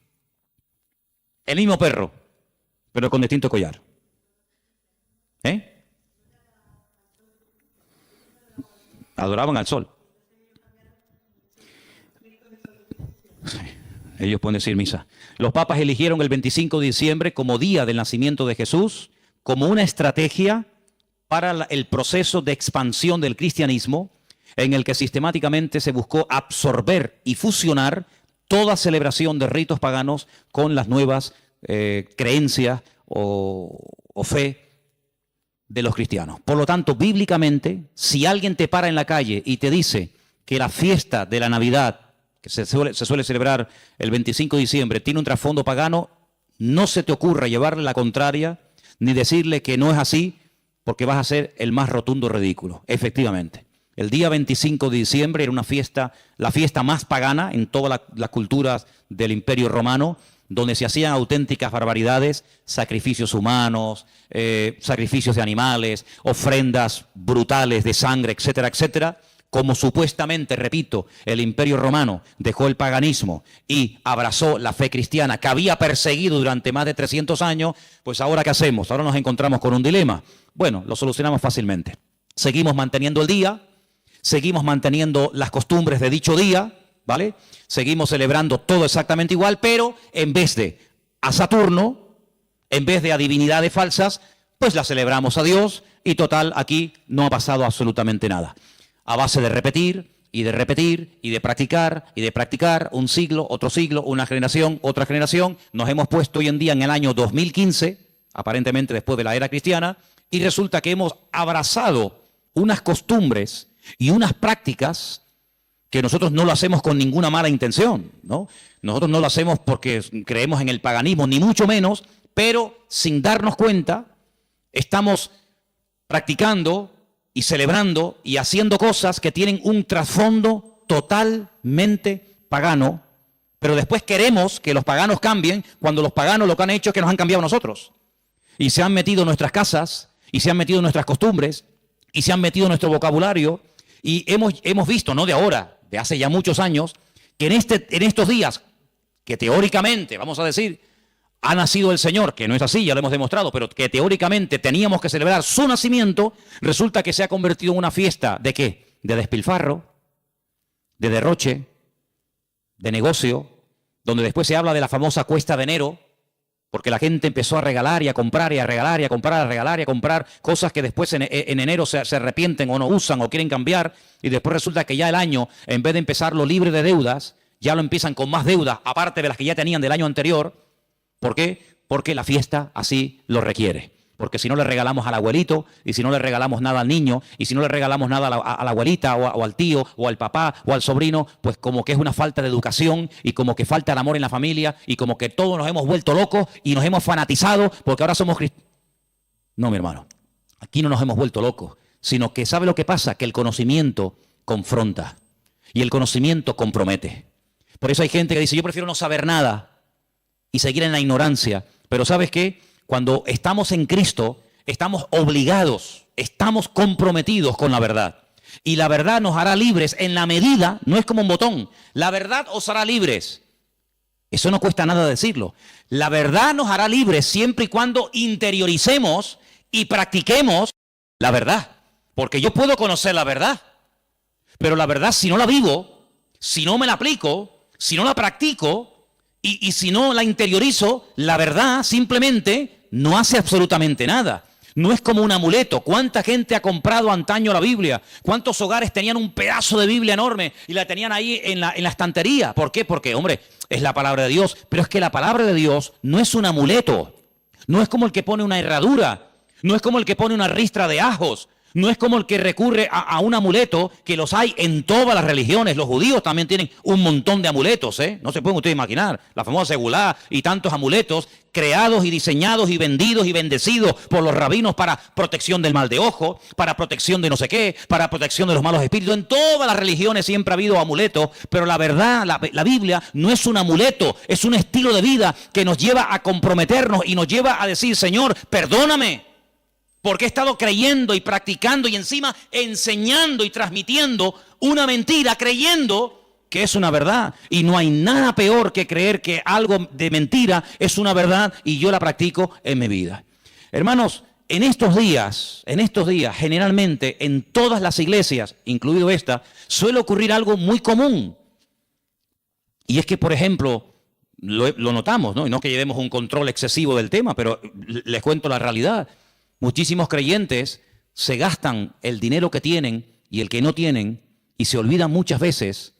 El mismo perro, pero con distinto collar. Adoraban al sol. Sí, ellos pueden decir misa. Los papas eligieron el 25 de diciembre como día del nacimiento de Jesús, como una estrategia para el proceso de expansión del cristianismo, en el que sistemáticamente se buscó absorber y fusionar toda celebración de ritos paganos con las nuevas creencias o fe de los cristianos. Por lo tanto, bíblicamente, si alguien te para en la calle y te dice que la fiesta de la Navidad, que se suele celebrar el 25 de diciembre, tiene un trasfondo pagano, no se te ocurra llevarle la contraria ni decirle que no es así, porque vas a ser el más rotundo ridículo, efectivamente. El día 25 de diciembre era una fiesta, la fiesta más pagana en todas las culturas del Imperio Romano, donde se hacían auténticas barbaridades, sacrificios humanos, sacrificios de animales, ofrendas brutales de sangre, etcétera, etcétera. Como supuestamente, repito, el Imperio Romano dejó el paganismo y abrazó la fe cristiana que había perseguido durante más de 300 años, pues ahora ¿qué hacemos? Ahora nos encontramos con un dilema. Bueno, lo solucionamos fácilmente. Seguimos manteniendo el día, seguimos manteniendo las costumbres de dicho día, ¿vale? Seguimos celebrando todo exactamente igual, pero en vez de a Saturno, en vez de a divinidades falsas, pues la celebramos a Dios y total, aquí no ha pasado absolutamente nada. A base de repetir y de repetir y de practicar, un siglo, otro siglo, una generación, otra generación, nos hemos puesto hoy en día en el año 2015, aparentemente después de la era cristiana, y resulta que hemos abrazado unas costumbres y unas prácticas que nosotros no lo hacemos con ninguna mala intención, ¿no? Nosotros no lo hacemos porque creemos en el paganismo, ni mucho menos, pero sin darnos cuenta, estamos practicando y celebrando y haciendo cosas que tienen un trasfondo totalmente pagano, pero después queremos que los paganos cambien cuando los paganos lo que han hecho es que nos han cambiado a nosotros. Y se han metido en nuestras casas, y se han metido en nuestras costumbres, y se han metido en nuestro vocabulario, y hemos visto, no de ahora, de hace ya muchos años, que en estos días, que teóricamente, vamos a decir, ha nacido el Señor, que no es así, ya lo hemos demostrado, pero que teóricamente teníamos que celebrar su nacimiento, resulta que se ha convertido en una fiesta ¿de qué? De despilfarro, de derroche, de negocio, donde después se habla de la famosa cuesta de enero, porque la gente empezó a regalar y a comprar y a regalar y a comprar, a regalar y a comprar cosas que después en enero se arrepienten o no usan o quieren cambiar, y después resulta que ya el año, en vez de empezarlo libre de deudas, ya lo empiezan con más deudas, aparte de las que ya tenían del año anterior. ¿Por qué? Porque la fiesta así lo requiere. Porque si no le regalamos al abuelito, y si no le regalamos nada al niño, y si no le regalamos nada a la abuelita, o al tío, o al papá, o al sobrino, pues como que es una falta de educación, y como que falta el amor en la familia, y como que todos nos hemos vuelto locos, y nos hemos fanatizado, porque ahora somos cristianos. No, mi hermano, aquí no nos hemos vuelto locos, sino que ¿sabe lo que pasa? Que el conocimiento confronta, y el conocimiento compromete. Por eso hay gente que dice, yo prefiero no saber nada, y seguir en la ignorancia. Pero ¿sabes qué? Cuando estamos en Cristo, estamos obligados, estamos comprometidos con la verdad. Y la verdad nos hará libres en la medida, no es como un botón, la verdad os hará libres. Eso no cuesta nada decirlo. La verdad nos hará libres siempre y cuando interioricemos y practiquemos la verdad. Porque yo puedo conocer la verdad, pero la verdad si no la vivo, si no me la aplico, si no la practico, y si no la interiorizo, la verdad simplemente no hace absolutamente nada. No es como un amuleto. ¿Cuánta gente ha comprado antaño la Biblia? ¿Cuántos hogares tenían un pedazo de Biblia enorme y la tenían ahí en la estantería? ¿Por qué? Porque, hombre, es la palabra de Dios. Pero es que la palabra de Dios no es un amuleto. No es como el que pone una herradura. No es como el que pone una ristra de ajos. No es como el que recurre a un amuleto, que los hay en todas las religiones. Los judíos también tienen un montón de amuletos, ¿eh? No se pueden ustedes imaginar. La famosa segulá y tantos amuletos creados y diseñados y vendidos y bendecidos por los rabinos para protección del mal de ojo, para protección de no sé qué, para protección de los malos espíritus. En todas las religiones siempre ha habido amuletos, pero la verdad, la Biblia no es un amuleto, es un estilo de vida que nos lleva a comprometernos y nos lleva a decir, Señor, perdóname. Porque he estado creyendo y practicando y encima enseñando y transmitiendo una mentira, creyendo que es una verdad. Y no hay nada peor que creer que algo de mentira es una verdad y yo la practico en mi vida. Hermanos, en estos días, generalmente en todas las iglesias, incluido esta, suele ocurrir algo muy común. Y es que, por ejemplo, lo notamos, ¿no? Y no que llevemos un control excesivo del tema, pero les cuento la realidad. Muchísimos creyentes se gastan el dinero que tienen y el que no tienen y se olvidan muchas veces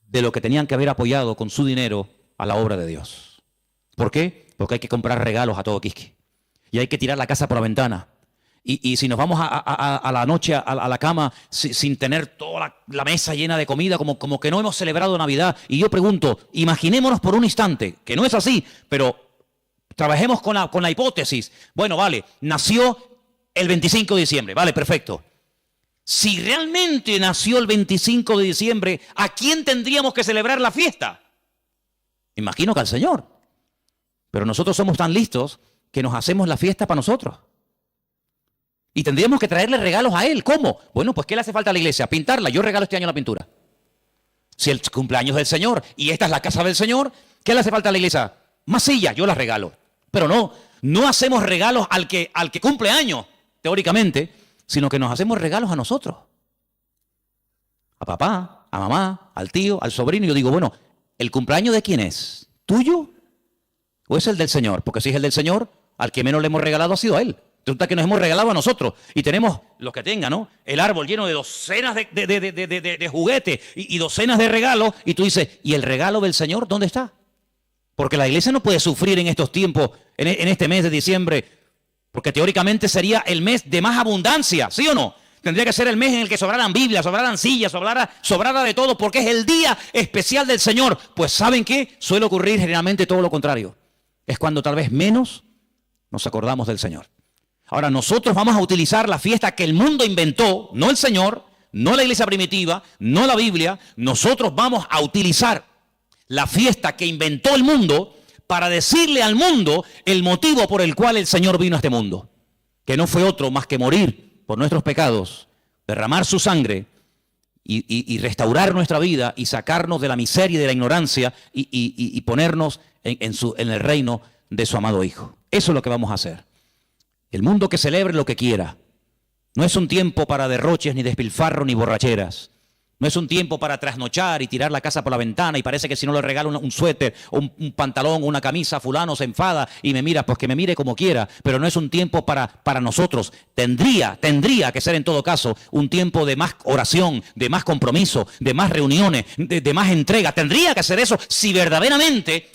de lo que tenían que haber apoyado con su dinero a la obra de Dios. ¿Por qué? Porque hay que comprar regalos a todo quisque y hay que tirar la casa por la ventana. Y si nos vamos a la noche a la cama sin tener toda la mesa llena de comida, como que no hemos celebrado Navidad. Y yo pregunto, imaginémonos por un instante, que no es así, pero trabajemos con la hipótesis. Bueno, vale, nació el 25 de diciembre, vale, perfecto. Si realmente nació el 25 de diciembre, ¿a quién tendríamos que celebrar la fiesta? Imagino que al Señor. Pero nosotros somos tan listos que nos hacemos la fiesta para nosotros. Y tendríamos que traerle regalos a Él. ¿Cómo? Bueno, pues ¿qué le hace falta a la iglesia? Pintarla. Yo regalo este año la pintura. Si el cumpleaños del Señor y esta es la casa del Señor, ¿qué le hace falta a la iglesia? Más sillas, yo las regalo. Pero no hacemos regalos al que cumple años, teóricamente, sino que nos hacemos regalos a nosotros. A papá, a mamá, al tío, al sobrino. Y yo digo, bueno, ¿el cumpleaños de quién es? ¿Tuyo o es el del Señor? Porque si es el del Señor, al que menos le hemos regalado ha sido a Él. Resulta que nos hemos regalado a nosotros. Y tenemos, los que tengan, ¿no?, el árbol lleno de docenas de juguetes y docenas de regalos. Y tú dices, ¿y el regalo del Señor dónde está? Porque la iglesia no puede sufrir en estos tiempos, en este mes de diciembre, porque teóricamente sería el mes de más abundancia, ¿sí o no? Tendría que ser el mes en el que sobraran Biblias, sobraran sillas, sobrara de todo, porque es el día especial del Señor. Pues ¿saben qué? Suele ocurrir generalmente todo lo contrario. Es cuando tal vez menos nos acordamos del Señor. Ahora nosotros vamos a utilizar la fiesta que el mundo inventó, no el Señor, no la iglesia primitiva, no la Biblia. Nosotros vamos a utilizar la fiesta que inventó el mundo para decirle al mundo el motivo por el cual el Señor vino a este mundo, que no fue otro más que morir por nuestros pecados, derramar su sangre y restaurar nuestra vida y sacarnos de la miseria y de la ignorancia y ponernos en el reino de su amado Hijo. Eso es lo que vamos a hacer. El mundo que celebre lo que quiera. No es un tiempo para derroches, ni despilfarro, ni borracheras. No es un tiempo para trasnochar y tirar la casa por la ventana y parece que si no le regalo un suéter o un pantalón o una camisa, fulano se enfada y me mira, pues que me mire como quiera. Pero no es un tiempo para nosotros. Tendría que ser en todo caso un tiempo de más oración, de más compromiso, de más reuniones, de más entrega. Tendría que ser eso si verdaderamente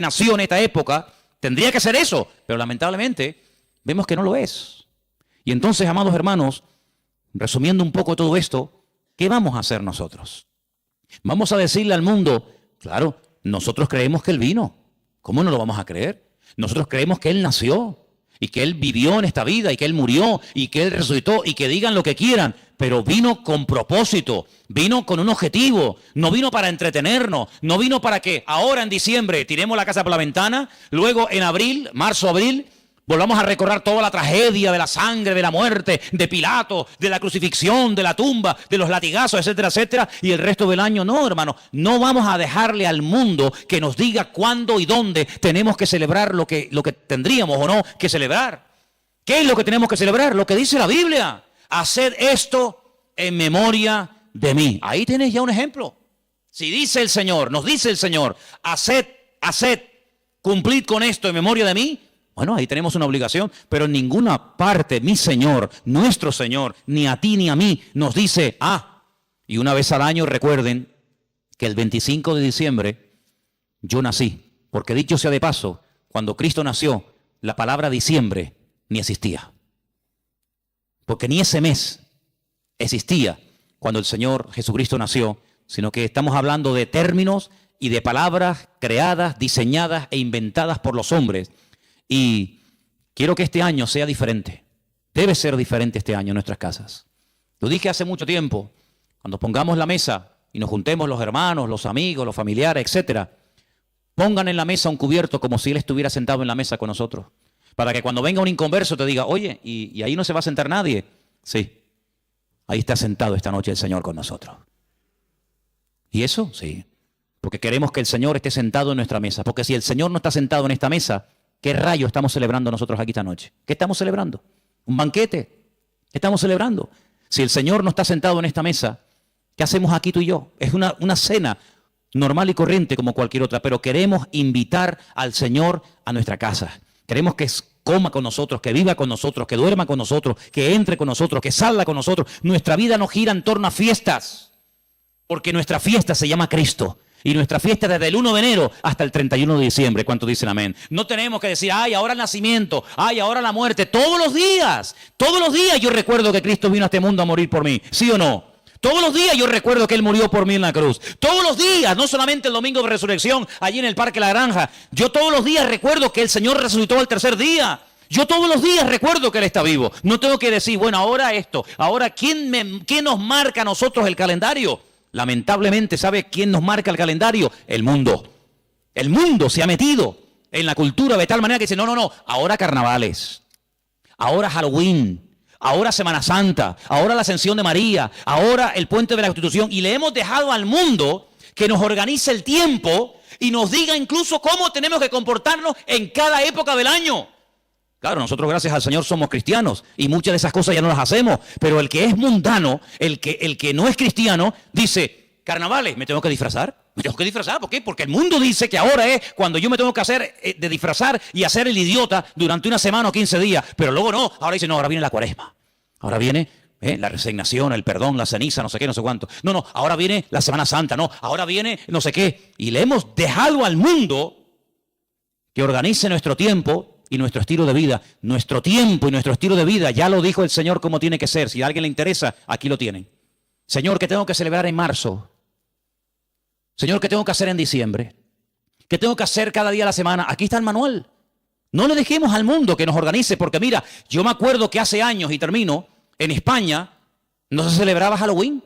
nació en esta época. Tendría que ser eso, pero lamentablemente vemos que no lo es. Y entonces, amados hermanos, resumiendo un poco todo esto, ¿qué vamos a hacer nosotros? Vamos a decirle al mundo, claro, nosotros creemos que Él vino. ¿Cómo no lo vamos a creer? Nosotros creemos que Él nació y que Él vivió en esta vida y que Él murió y que Él resucitó y que digan lo que quieran, pero vino con propósito, vino con un objetivo, no vino para entretenernos, no vino para que ahora en diciembre tiremos la casa por la ventana, luego en abril, marzo, abril, volvamos a recordar toda la tragedia de la sangre, de la muerte, de Pilato, de la crucifixión, de la tumba, de los latigazos, etcétera, etcétera, y el resto del año. No, hermano, no vamos a dejarle al mundo que nos diga cuándo y dónde tenemos que celebrar lo que tendríamos o no que celebrar. ¿Qué es lo que tenemos que celebrar? Lo que dice la Biblia. Haced esto en memoria de mí. Ahí tenés ya un ejemplo. Si dice el Señor, nos dice el Señor, haced, cumplid con esto en memoria de mí. Bueno, ahí tenemos una obligación, pero en ninguna parte mi Señor, nuestro Señor, ni a ti ni a mí nos dice, y una vez al año recuerden que el 25 de diciembre yo nací. Porque dicho sea de paso, cuando Cristo nació, la palabra diciembre ni existía. Porque ni ese mes existía cuando el Señor Jesucristo nació, sino que estamos hablando de términos y de palabras creadas, diseñadas e inventadas por los hombres. Y quiero que este año sea diferente. Debe ser diferente este año en nuestras casas. Lo dije hace mucho tiempo. Cuando pongamos la mesa y nos juntemos los hermanos, los amigos, los familiares, etcétera, pongan en la mesa un cubierto como si Él estuviera sentado en la mesa con nosotros. Para que cuando venga un inconverso te diga, oye, ¿y ahí no se va a sentar nadie? Sí, ahí está sentado esta noche el Señor con nosotros. ¿Y eso? Sí. Porque queremos que el Señor esté sentado en nuestra mesa. Porque si el Señor no está sentado en esta mesa, ¿qué rayo estamos celebrando nosotros aquí esta noche? ¿Qué estamos celebrando? ¿Un banquete? ¿Qué estamos celebrando? Si el Señor no está sentado en esta mesa, ¿qué hacemos aquí tú y yo? Es una cena normal y corriente como cualquier otra, pero queremos invitar al Señor a nuestra casa. Queremos que coma con nosotros, que viva con nosotros, que duerma con nosotros, que entre con nosotros, que salga con nosotros. Nuestra vida no gira en torno a fiestas, porque nuestra fiesta se llama Cristo. Y nuestra fiesta desde el 1 de enero hasta el 31 de diciembre. ¿Cuántos dicen amén? No tenemos que decir, ahora el nacimiento, ahora la muerte. Todos los días yo recuerdo que Cristo vino a este mundo a morir por mí. ¿Sí o no? Todos los días yo recuerdo que Él murió por mí en la cruz. Todos los días, no solamente el domingo de resurrección, allí en el Parque La Granja. Yo todos los días recuerdo que el Señor resucitó al tercer día. Yo todos los días recuerdo que Él está vivo. No tengo que decir, bueno, ahora esto. Ahora, ¿quién nos marca a nosotros el calendario? Lamentablemente, ¿sabe quién nos marca el calendario? El mundo. El mundo se ha metido en la cultura de tal manera que dice, no, ahora carnavales, ahora Halloween, ahora Semana Santa, ahora la Ascensión de María, ahora el Puente de la Constitución. Y le hemos dejado al mundo que nos organice el tiempo y nos diga incluso cómo tenemos que comportarnos en cada época del año. Claro, nosotros gracias al Señor somos cristianos y muchas de esas cosas ya no las hacemos, pero el que es mundano, el que no es cristiano, dice, carnavales, ¿me tengo que disfrazar? Me tengo que disfrazar, ¿por qué? Porque el mundo dice que ahora es cuando yo me tengo que hacer de disfrazar y hacer el idiota durante una semana o 15 días, pero luego no, ahora dice, no, ahora viene la cuaresma, ahora viene la resignación, el perdón, la ceniza, no sé qué, no sé cuánto. No, ahora viene la Semana Santa, no, ahora viene no sé qué. Y le hemos dejado al mundo que organice nuestro tiempo y nuestro estilo de vida. Nuestro tiempo y nuestro estilo de vida, ya lo dijo el Señor cómo tiene que ser. Si a alguien le interesa, aquí lo tienen. Señor, ¿qué tengo que celebrar en marzo? Señor, ¿qué tengo que hacer en diciembre? ¿Qué tengo que hacer cada día de la semana? Aquí está el manual. No le dejemos al mundo que nos organice, porque mira, yo me acuerdo que hace años, y termino, en España no se celebraba Halloween.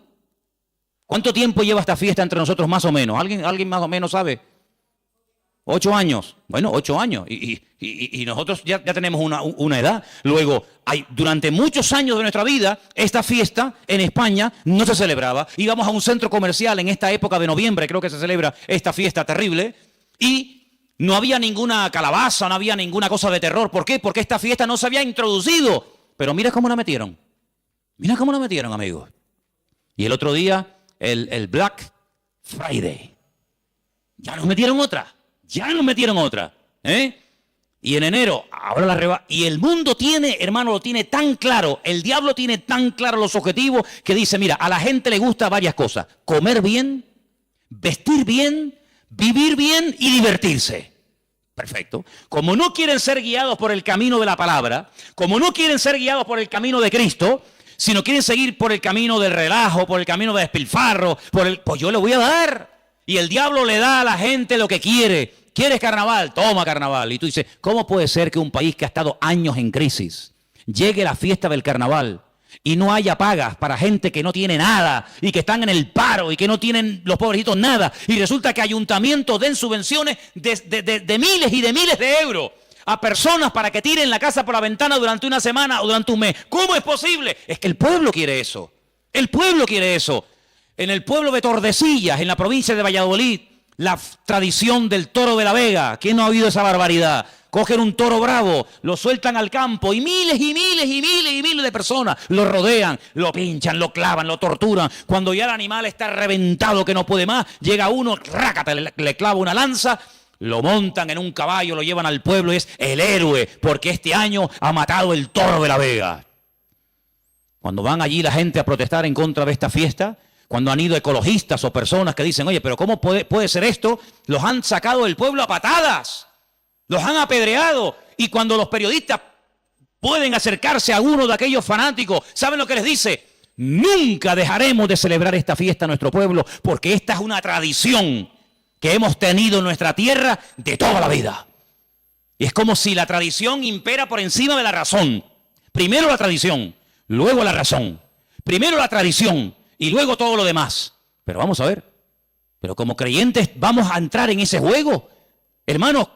¿Cuánto tiempo lleva esta fiesta entre nosotros más o menos? ¿Alguien más o menos sabe? 8 años. Bueno, 8 años. Y nosotros ya tenemos una edad. Luego, durante muchos años de nuestra vida, esta fiesta en España no se celebraba. Íbamos a un centro comercial en esta época de noviembre, creo que se celebra esta fiesta terrible, y no había ninguna calabaza, no había ninguna cosa de terror. ¿Por qué? Porque esta fiesta no se había introducido. Pero mira cómo la metieron. Mira cómo la metieron, amigos. Y el otro día, el Black Friday. Ya nos metieron otra. Y en enero, ahora la reba. Y el mundo tiene, hermano, lo tiene tan claro, el diablo tiene tan claro los objetivos que dice, mira, a la gente le gusta varias cosas. Comer bien, vestir bien, vivir bien y divertirse. Perfecto. Como no quieren ser guiados por el camino de la palabra, como no quieren ser guiados por el camino de Cristo, sino quieren seguir por el camino del relajo, por el camino del despilfarro, pues yo le voy a dar. Y el diablo le da a la gente lo que quiere. ¿Quieres carnaval? Toma carnaval. Y tú dices, ¿cómo puede ser que un país que ha estado años en crisis llegue la fiesta del carnaval y no haya pagas para gente que no tiene nada y que están en el paro y que no tienen los pobrecitos nada? Y resulta que ayuntamientos den subvenciones de miles y de miles de euros a personas para que tiren la casa por la ventana durante una semana o durante un mes. ¿Cómo es posible? Es que el pueblo quiere eso. El pueblo quiere eso. En el pueblo de Tordesillas, en la provincia de Valladolid, la tradición del toro de la Vega. ¿Quién no ha oído esa barbaridad? Cogen un toro bravo, lo sueltan al campo y miles y miles y miles y miles de personas lo rodean, lo pinchan, lo clavan, lo torturan. Cuando ya el animal está reventado que no puede más, llega uno, rácata, le clava una lanza, lo montan en un caballo, lo llevan al pueblo y es el héroe porque este año ha matado el toro de la Vega. Cuando van allí la gente a protestar en contra de esta fiesta, cuando han ido ecologistas o personas que dicen, oye, pero ¿cómo puede ser esto? Los han sacado del pueblo a patadas, los han apedreado. Y cuando los periodistas pueden acercarse a uno de aquellos fanáticos, ¿saben lo que les dice? Nunca dejaremos de celebrar esta fiesta en nuestro pueblo, porque esta es una tradición que hemos tenido en nuestra tierra de toda la vida. Y es como si la tradición impera por encima de la razón. Primero la tradición, luego la razón. Primero la tradición y luego todo lo demás. Pero vamos a ver, pero como creyentes vamos a entrar en ese juego. Hermanos,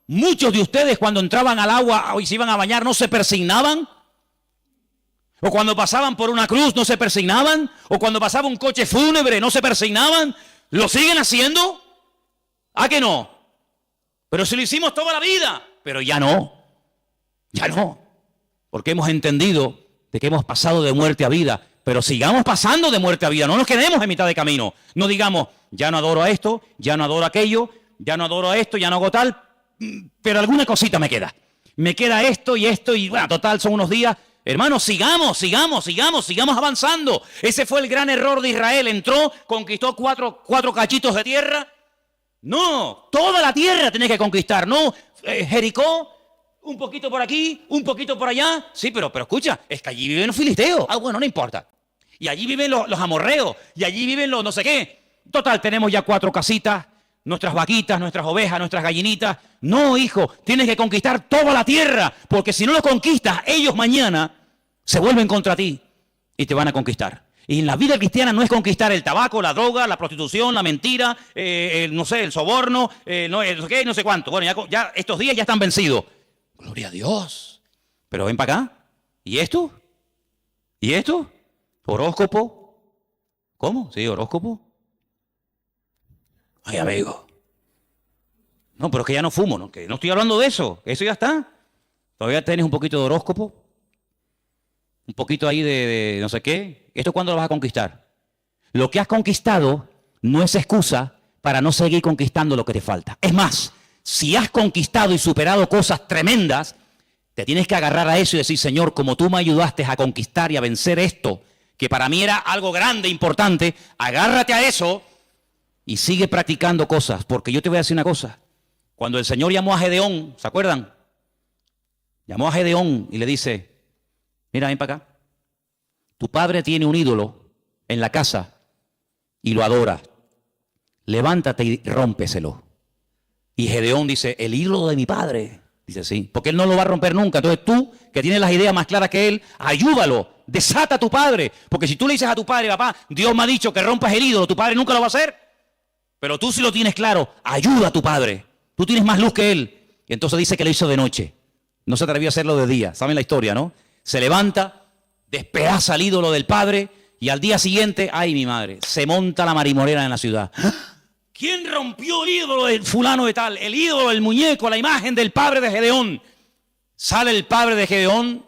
muchos de ustedes cuando entraban al agua y se iban a bañar no se persignaban. O cuando pasaban por una cruz no se persignaban. O cuando pasaba un coche fúnebre no se persignaban. ¿Lo siguen haciendo? ¿A que no? Pero si lo hicimos toda la vida. Pero ya no. Ya no. Porque hemos entendido de que hemos pasado de muerte a vida. Pero sigamos pasando de muerte a vida, no nos quedemos en mitad de camino. No digamos, ya no adoro a esto, ya no adoro a aquello, ya no adoro a esto, ya no hago tal, pero alguna cosita me queda. Me queda esto, y bueno, total, son unos días. Hermanos, sigamos avanzando. Ese fue el gran error de Israel. Entró, conquistó cuatro cachitos de tierra. No, toda la tierra tiene que conquistar, no Jericó. Un poquito por aquí, un poquito por allá. Sí, pero escucha, es que allí viven los filisteos. Ah, bueno, no importa. Y allí viven los amorreos. Y allí viven los no sé qué. Total, tenemos ya 4 casitas. nuestras vaquitas, nuestras ovejas, nuestras gallinitas. No, hijo, tienes que conquistar toda la tierra, porque si no lo conquistas, ellos mañana se vuelven contra ti y te van a conquistar. Y en la vida cristiana no es conquistar el tabaco, la droga, la prostitución, la mentira, no sé, el soborno, no sé cuánto. Bueno, ya estos días ya están vencidos. Gloria a Dios. Pero ven para acá. ¿Y esto? ¿Y esto? ¿Horóscopo? ¿Cómo? ¿Sí, horóscopo? Ay, amigo. No, pero es que ya no fumo, ¿no? Que no estoy hablando de eso. Eso ya está. Todavía tienes un poquito de horóscopo. Un poquito ahí de no sé qué. ¿Esto cuándo lo vas a conquistar? Lo que has conquistado no es excusa para no seguir conquistando lo que te falta. Es más, si has conquistado y superado cosas tremendas, te tienes que agarrar a eso y decir, Señor, como tú me ayudaste a conquistar y a vencer esto, que para mí era algo grande, importante, agárrate a eso y sigue practicando cosas. Porque yo te voy a decir una cosa. Cuando el Señor llamó a Gedeón, ¿se acuerdan? Llamó a Gedeón y le dice, mira, ven para acá. Tu padre tiene un ídolo en la casa y lo adora. Levántate y rómpeselo. Y Gedeón dice, ¿el ídolo de mi padre? Dice, sí, porque él no lo va a romper nunca. Entonces tú, que tienes las ideas más claras que él, ayúdalo, desata a tu padre. Porque si tú le dices a tu padre, papá, Dios me ha dicho que rompas el ídolo, tu padre nunca lo va a hacer. Pero tú sí lo tienes claro, ayuda a tu padre. Tú tienes más luz que él. Y entonces dice que lo hizo de noche. No se atrevió a hacerlo de día. ¿Saben la historia, no? Se levanta, despedaza el ídolo del padre y al día siguiente, ay mi madre, se monta la marimorera en la ciudad. ¿Quién rompió el ídolo del fulano de tal? El ídolo, el muñeco, la imagen del padre de Gedeón. Sale el padre de Gedeón,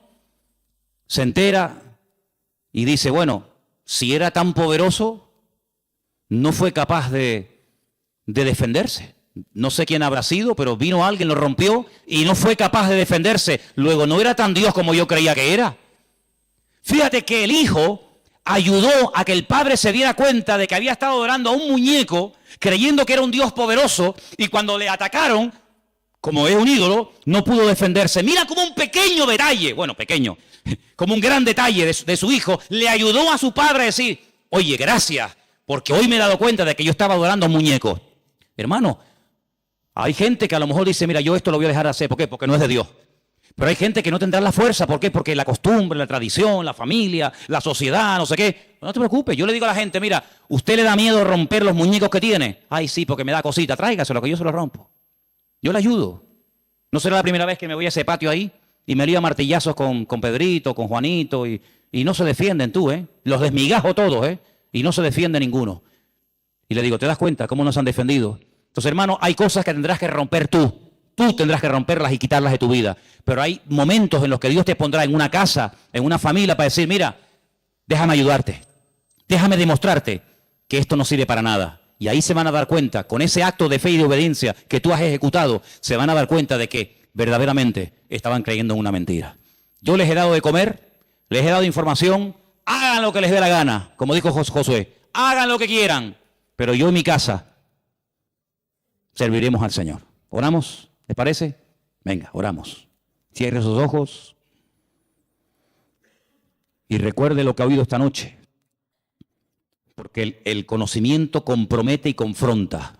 se entera y dice, bueno, si era tan poderoso, no fue capaz de defenderse. No sé quién habrá sido, pero vino alguien, lo rompió y no fue capaz de defenderse. Luego, no era tan Dios como yo creía que era. Fíjate que el hijo ayudó a que el padre se diera cuenta de que había estado adorando a un muñeco, creyendo que era un Dios poderoso, y cuando le atacaron, como es un ídolo, no pudo defenderse. Mira como un pequeño detalle, bueno, pequeño, como un gran detalle de su hijo, le ayudó a su padre a decir, oye, gracias, porque hoy me he dado cuenta de que yo estaba adorando a un muñeco. Hermano, hay gente que a lo mejor dice, mira, yo esto lo voy a dejar de hacer. ¿Por qué? Porque no es de Dios. Pero hay gente que no tendrá la fuerza. ¿Por qué? Porque la costumbre, la tradición, la familia, la sociedad, no sé qué. No te preocupes. Yo le digo a la gente, mira, ¿usted le da miedo romper los muñecos que tiene? Ay, sí, porque me da cosita. Tráigaselo, que yo se lo rompo. Yo le ayudo. No será la primera vez que me voy a ese patio ahí y me lío a martillazos con Pedrito, con Juanito y no se defienden tú, ¿eh? Los desmigajo todos, ¿eh? Y no se defiende ninguno. Y le digo, ¿te das cuenta cómo nos han defendido? Entonces, hermano, hay cosas que tendrás que romper tú. Tú tendrás que romperlas y quitarlas de tu vida. Pero hay momentos en los que Dios te pondrá en una casa, en una familia, para decir, mira, déjame ayudarte. Déjame demostrarte que esto no sirve para nada. Y ahí se van a dar cuenta, con ese acto de fe y de obediencia que tú has ejecutado, se van a dar cuenta de que verdaderamente estaban creyendo en una mentira. Yo les he dado de comer, les he dado información, hagan lo que les dé la gana, como dijo Josué, hagan lo que quieran, pero yo en mi casa serviremos al Señor. ¿Oramos? ¿Les parece? Venga, oramos. Cierre sus ojos y recuerde lo que ha oído esta noche. Porque el conocimiento compromete y confronta.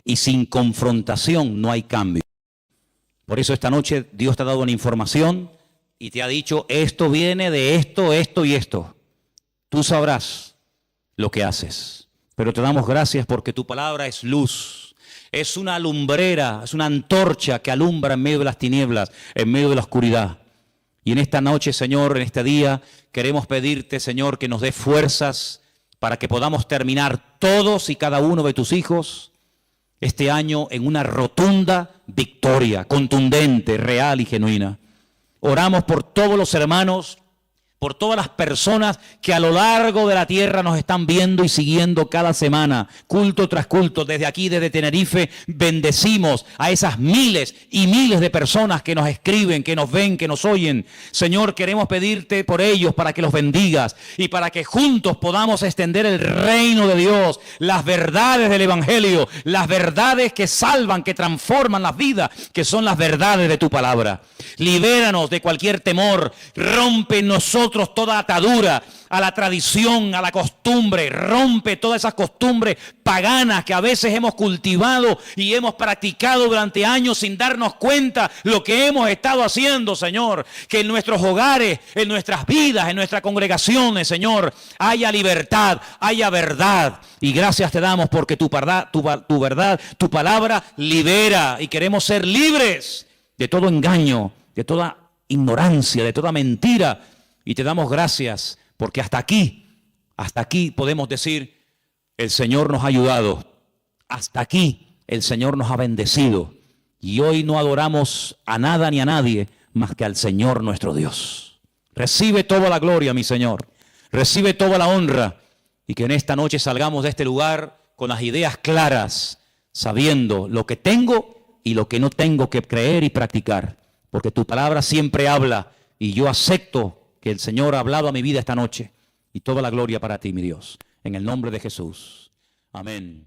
Y sin confrontación no hay cambio. Por eso esta noche Dios te ha dado una información y te ha dicho, esto viene de esto, esto y esto. Tú sabrás lo que haces. Pero te damos gracias porque tu palabra es luz. Es una lumbrera, es una antorcha que alumbra en medio de las tinieblas, en medio de la oscuridad. Y en esta noche, Señor, en este día, queremos pedirte, Señor, que nos dé fuerzas para que podamos terminar todos y cada uno de tus hijos este año en una rotunda victoria, contundente, real y genuina. Oramos por todos los hermanos, por todas las personas que a lo largo de la tierra nos están viendo y siguiendo cada semana, culto tras culto. Desde aquí, desde Tenerife, bendecimos a esas miles y miles de personas que nos escriben, que nos ven, que nos oyen. Señor, queremos pedirte por ellos para que los bendigas y para que juntos podamos extender el reino de Dios, las verdades del Evangelio, las verdades que salvan, que transforman las vidas, que son las verdades de tu palabra. Libéranos de cualquier temor, rompe en nosotros nosotros toda atadura a la tradición, a la costumbre. Rompe todas esas costumbres paganas que a veces hemos cultivado y hemos practicado durante años sin darnos cuenta lo que hemos estado haciendo, Señor. Que en nuestros hogares, en nuestras vidas, en nuestras congregaciones, Señor, haya libertad, haya verdad. Y gracias te damos porque tu verdad, tu palabra libera, y queremos ser libres de todo engaño, de toda ignorancia, de toda mentira. Y te damos gracias porque hasta aquí podemos decir, el Señor nos ha ayudado. Hasta aquí el Señor nos ha bendecido. Y hoy no adoramos a nada ni a nadie más que al Señor nuestro Dios. Recibe toda la gloria, mi Señor. Recibe toda la honra. Y que en esta noche salgamos de este lugar con las ideas claras, sabiendo lo que tengo y lo que no tengo que creer y practicar. Porque tu palabra siempre habla y yo acepto que el Señor ha hablado a mi vida esta noche. Y toda la gloria para ti, mi Dios. En el nombre de Jesús. Amén.